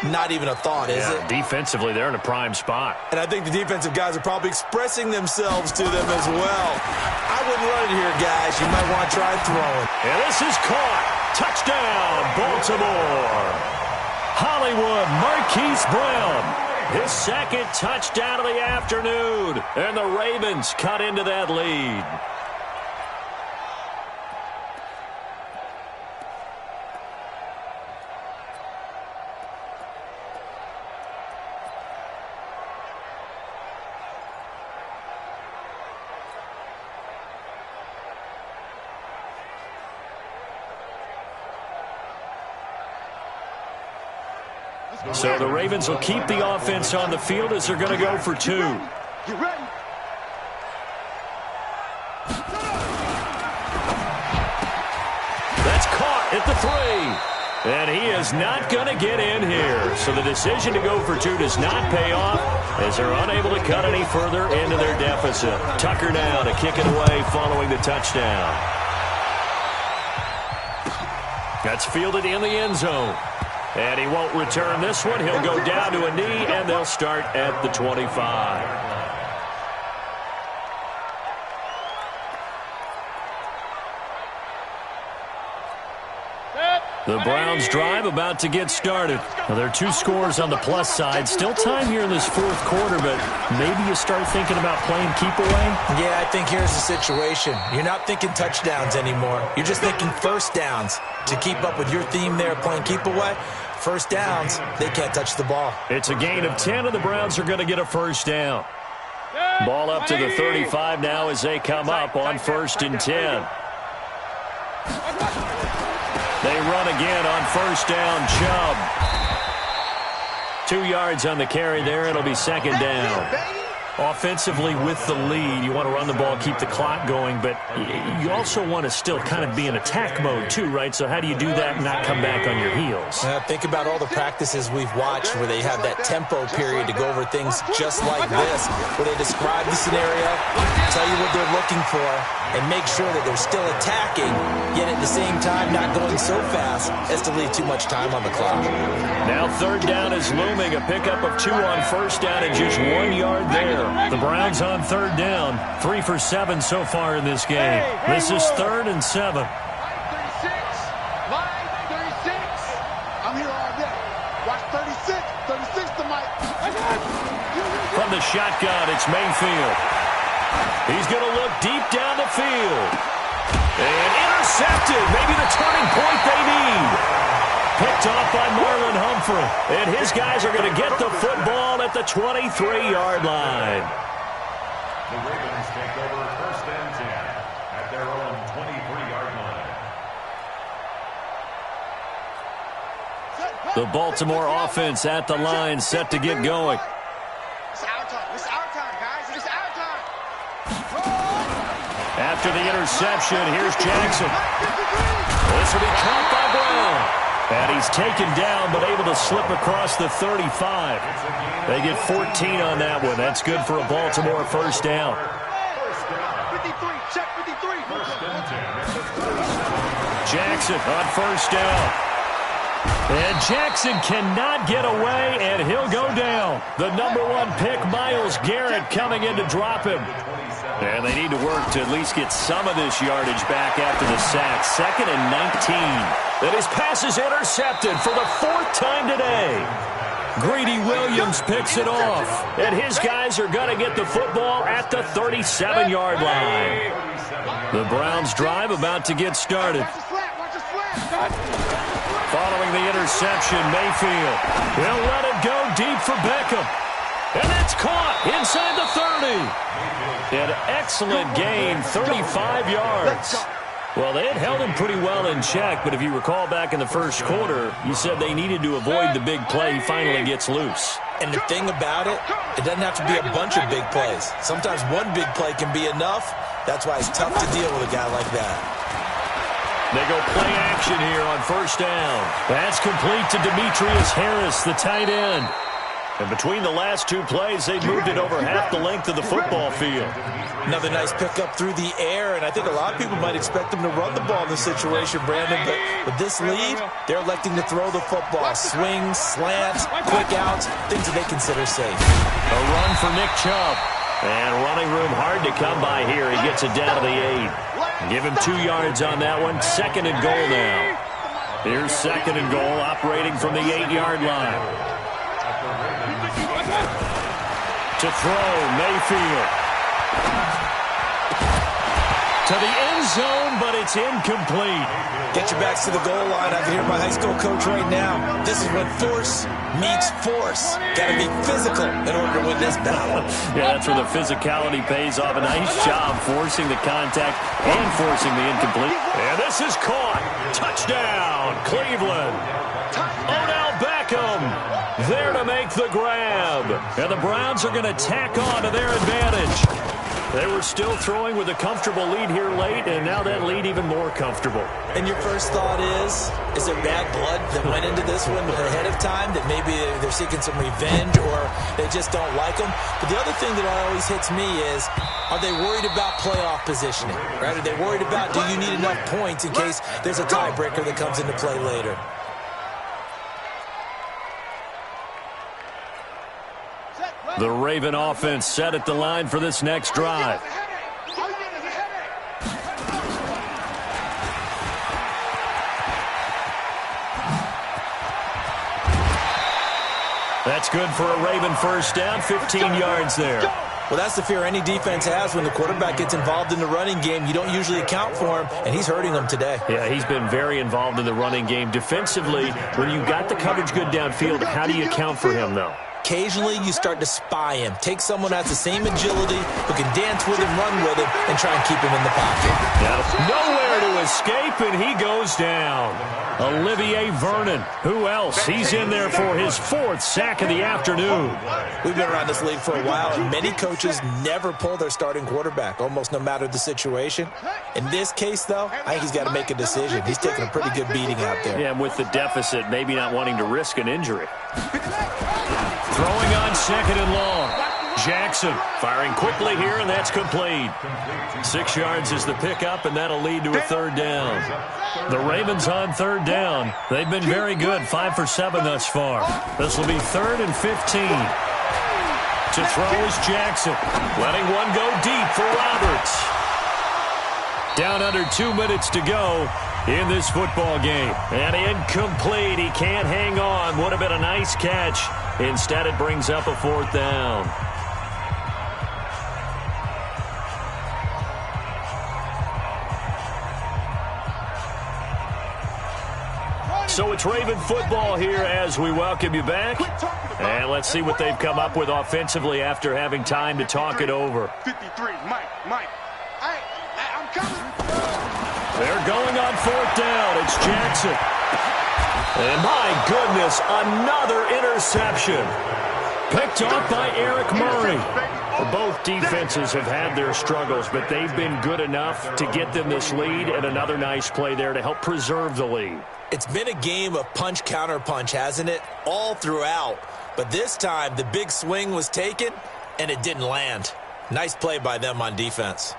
Not even a thought, is it? Defensively, they're in a prime spot. And I think the defensive guys are probably expressing themselves to them as well. I wouldn't run it here, guys. You might want to try throwing. And this is caught. Touchdown, Baltimore. Hollywood Marquise Brown. His 2nd touchdown of the afternoon. And the Ravens cut into that lead. So the Ravens will keep the offense on the field as they're going to go for 2. Get ready. That's caught at the 3. And he is not going to get in here. So the decision to go for 2 does not pay off as they're unable to cut any further into their deficit. Tucker now to kick it away following the touchdown. That's fielded in the end zone. And he won't return this one. He'll go down to a knee, and they'll start at the 25. The Browns drive about to get started. Now, there are 2 scores on the plus side. Still time here in this 4th quarter, but maybe you start thinking about playing keep away? Yeah, I think here's the situation. You're not thinking touchdowns anymore. You're just thinking first downs. To keep up with your theme there, playing keep away, first downs, they can't touch the ball. It's a gain of 10, and the Browns are going to get a first down. Ball up to the 35 now as they come up on 1st and 10. They run again on 1st down. Chubb. 2 yards on the carry there. It'll be 2nd down. Offensively with the lead, you want to run the ball, keep the clock going, but you also want to still kind of be in attack mode too, right? So how do you do that and not come back on your heels? Think about all the practices we've watched where they have that tempo period to go over things just like this, where they describe the scenario, tell you what they're looking for, and make sure that they're still attacking, yet at the same time not going so fast as to leave too much time on the clock. Now 3rd down is looming, a pickup of 2 on 1st down and just 1 yard there. The Browns on 3rd down, 3 for 7 so far in this game. This is 3rd and 7. Line 36. I'm here all day. Watch 36. 36 to Mike. From the shotgun, it's Mayfield. He's going to look deep down the field. And intercepted. Maybe the turning point they need. Picked off by Marlon Humphrey. And his guys are going to get the football at the 23-yard line. The Ravens take over 1st and 10 at their own 23-yard line. The Baltimore offense at the line, set to get going. It's our time. It's our time, guys. It's our time. After the interception, here's Jackson. This will be caught by Brown. And he's taken down, but able to slip across the 35. They get 14 on that one. That's good for a Baltimore 1st down. 53, check 53. 1st and 10. Jackson on 1st down. And Jackson cannot get away, and he'll go down. The number 1 pick, Myles Garrett, coming in to drop him. And they need to work to at least get some of this yardage back after the sack. 2nd and 19. And his pass is intercepted for the 4th time today. Greedy Williams picks it off. And his guys are going to get the football at the 37-yard line. The Browns drive about to get started. Following the interception, Mayfield will let it go deep for Beckham. And it's caught inside the 30. An excellent gain, 35 yards. Well, they had held him pretty well in check, but if you recall back in the 1st quarter, you said they needed to avoid the big play. He finally gets loose. And the thing about it, it doesn't have to be a bunch of big plays. Sometimes one big play can be enough. That's why it's tough to deal with a guy like that. They go play action here on 1st down. That's complete to Demetrius Harris, the tight end. And between the last 2 plays, they moved it over half the length of the football field. Another nice pickup through the air, and I think a lot of people might expect them to run the ball in this situation, Brandon, but with this lead, they're electing to throw the football. Swings, slants, quick outs, things that they consider safe. A run for Nick Chubb. And running room hard to come by here. He gets it down to the 8. Give him 2 yards on that one. 2nd and goal now. Here's 2nd and goal, operating from the 8-yard line. To throw, Mayfield. To the end zone, but it's incomplete. Get your backs to the goal line. I can hear my high school coach right now. This is when force meets force. Got to be physical in order to win this battle. Yeah, that's where the physicality pays off. A nice job forcing the contact and forcing the incomplete. And this is caught. Touchdown, Cleveland. Odell Beckham there to make the grab. And the Browns are going to tack on to their advantage. They were still throwing with a comfortable lead here late, and now that lead even more comfortable. And your first thought is there bad blood that went into this one ahead of time, that maybe they're seeking some revenge or they just don't like them? But the other thing that always hits me is, are they worried about playoff positioning? Right? Are they worried about, do you need enough points in case there's a tiebreaker that comes into play later? The Raven offense set at the line for this next drive. That's good for a Raven first down, 15 yards there. Well, that's the fear any defense has when the quarterback gets involved in the running game. You don't usually account for him, and he's hurting them today. Yeah, he's been very involved in the running game. Defensively, when you got the coverage good downfield, how do you account for him, though? occasionally you start to spy him. Take someone who has the same agility, who can dance with him, run with him, and try and keep him in the pocket. Nowhere to escape, and he goes down. Olivier Vernon. Who else? He's in there for his 4th sack of the afternoon. We've been around this league for a while, and many coaches never pull their starting quarterback, almost no matter the situation. In this case, though, I think he's got to make a decision. He's taking a pretty good beating out there. Yeah, and with the deficit, maybe not wanting to risk an injury. Throwing on 2nd and long. Jackson firing quickly here, and that's complete. 6 yards is the pickup, and that'll lead to a 3rd down. The Ravens on 3rd down. They've been very good, 5 for 7 thus far. This will be 3rd and 15. To throw is Jackson, letting one go deep for Roberts. Down under 2 minutes to go in this football game. And incomplete. He can't hang on. Would have been a nice catch. Instead, it brings up a 4th down. So it's Raven football here as we welcome you back. And let's see what they've come up with offensively after having time to talk it over. 53, Mike. Hey, I'm coming. They're going on 4th down. It's Jackson. And my goodness, another interception. Picked off by Eric Murray. Both defenses have had their struggles, but they've been good enough to get them this lead, and another nice play there to help preserve the lead. It's been a game of punch-counter-punch, hasn't it? All throughout. But this time, the big swing was taken, and it didn't land. Nice play by them on defense.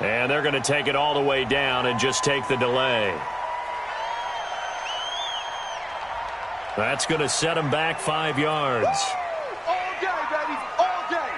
And they're going to take it all the way down and just take the delay. That's going to set them back 5 yards. All day, baby. All day.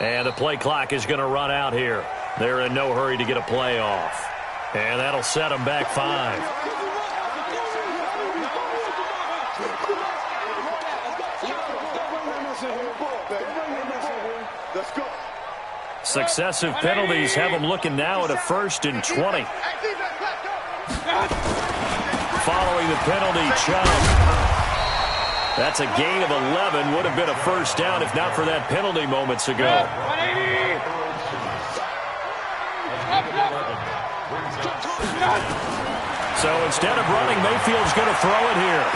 And the play clock is going to run out here. They're in no hurry to get a play off. And that'll set them back 5. Successive penalties have them looking now at a 1st and 20. Following the penalty, Chubb. That's a gain of 11. Would have been a 1st down if not for that penalty moments ago. So instead of running, Mayfield's going to throw it here.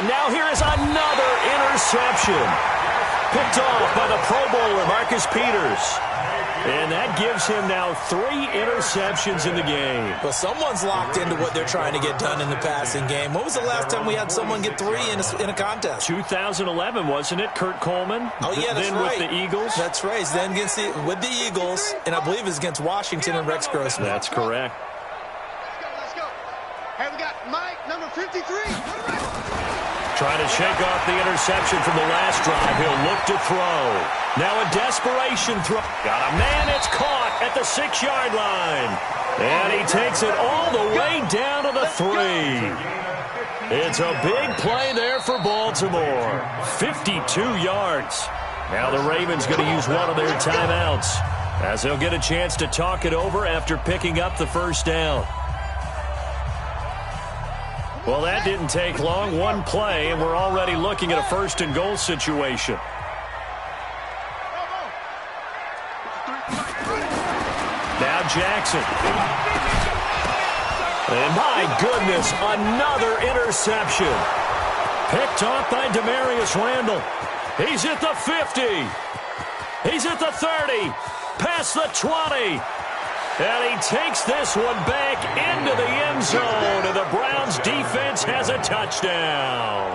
And now here is another interception. Picked off by the Pro Bowler, Marcus Peters. And that gives him now 3 interceptions in the game. Well, someone's locked into what they're trying to get done in the passing game. When was the last time we had someone get 3 in a contest? 2011, wasn't it? Kurt Coleman? Oh, yeah, that's then right. With the Eagles? That's right. Then with the Eagles, and I believe it's against Washington and Rex Grossman. That's correct. Let's go. Hey, we got Mike, number 53. Trying to shake off the interception from the last drive. He'll look to throw. Now a desperation throw. Got a man. It's caught at the 6-yard line. And he takes it all the way down to the 3. It's a big play there for Baltimore. 52 yards. Now the Ravens going to use one of their timeouts as they'll get a chance to talk it over after picking up the 1st down. Well, that didn't take long. One play, and we're already looking at a 1st and goal situation. Now Jackson. And my goodness, another interception. Picked off by Demarius Randall. He's at the 50. He's at the 30. Past the 20. And he takes this one back into the end zone. And the Browns defense has a touchdown.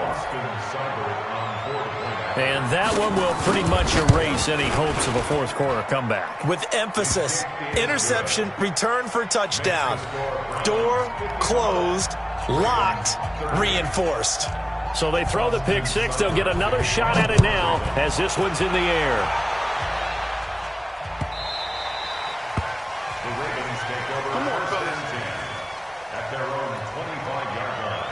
And that one will pretty much erase any hopes of a fourth quarter comeback. With emphasis, interception, return for touchdown. Door closed, locked, reinforced. So they throw the pick six. They'll get another shot at it now as this one's in the air. The Ravens take over first and 10 at their own 25-yard line.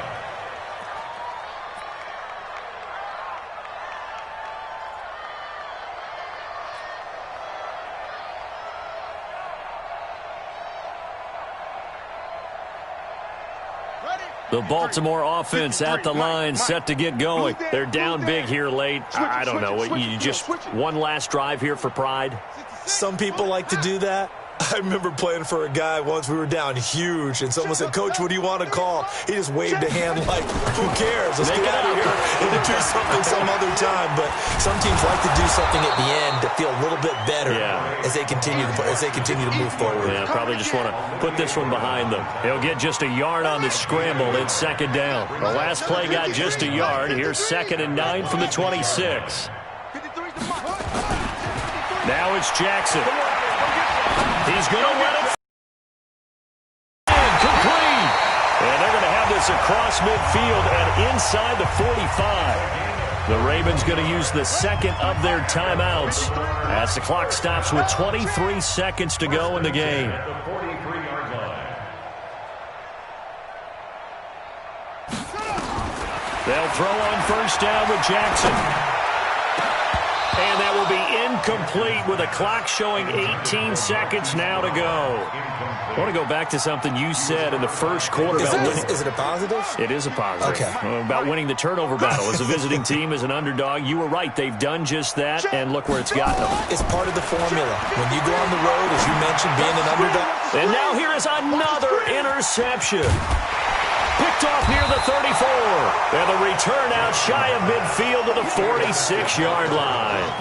The Baltimore offense at the line, set to get going. They're down big here late. I don't know. You just one last drive here for pride? Some people like to do that. I remember playing for a guy once. We were down huge, and someone said, "Coach, what do you want to call?" He just waved a hand like, "Who cares? Let's get out of here and do something some other time." But some teams like to do something at the end to feel a little bit better as they continue to move forward. Yeah, probably just want to put this one behind them. He'll get just a yard on the scramble. It's second down. The last play got just a yard. Here's 2nd and 9 from the 26. Now it's Jackson. He's going to let it complete. And they're going to have this across midfield and inside the 45. The Ravens going to use the second of their timeouts as the clock stops with 23 seconds to go in the game. They'll throw on first down with Jackson. And that will be incomplete with a clock showing 18 seconds now to go. I want to go back to something you said in the first quarter about winning. Is it a positive? It is a positive. Okay. About winning the turnover battle. As a visiting team, as an underdog, you were right. They've done just that, and look where it's gotten them. It's part of the formula. When you go on the road, as you mentioned, being an underdog. And now here is another interception. Picked off near the 34. And the return out shy of midfield to the 46-yard line.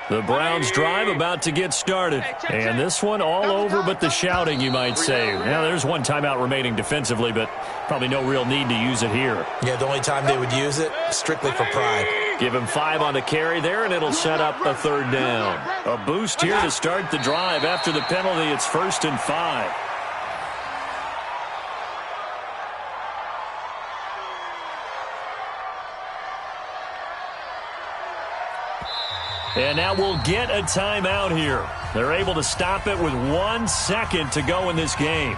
The Browns drive about to get started. And this one all over but the shouting, you might say. Now, there's one timeout remaining defensively, but probably no real need to use it here. Yeah, the only time they would use it, strictly for pride. Give him 5 on the carry there, and it'll set up a 3rd down. A boost here to start the drive. After the penalty, it's 1st and 5. And now we'll get a timeout here. They're able to stop it with 1 second to go in this game.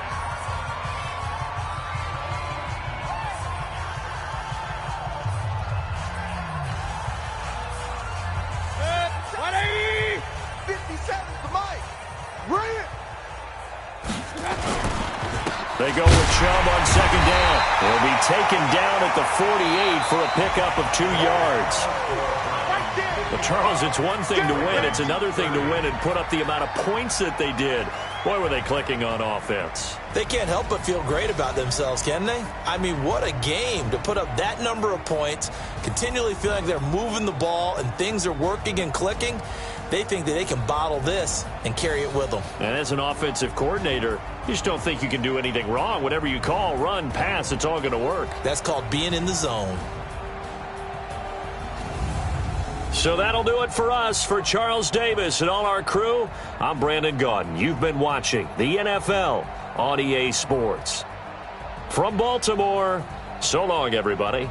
They go with Chubb on 2nd down. He'll be taken down at the 48 for a pickup of 2 yards. But, Charles, it's one thing to win. It's another thing to win and put up the amount of points that they did. Boy, were they clicking on offense. They can't help but feel great about themselves, can they? I mean, what a game to put up that number of points, continually feel like they're moving the ball and things are working and clicking. They think that they can bottle this and carry it with them. And as an offensive coordinator, you just don't think you can do anything wrong. Whatever you call, run, pass, it's all going to work. That's called being in the zone. So that'll do it for us. For Charles Davis and all our crew, I'm Brandon Gaudin. You've been watching the NFL on EA Sports. From Baltimore, so long, everybody.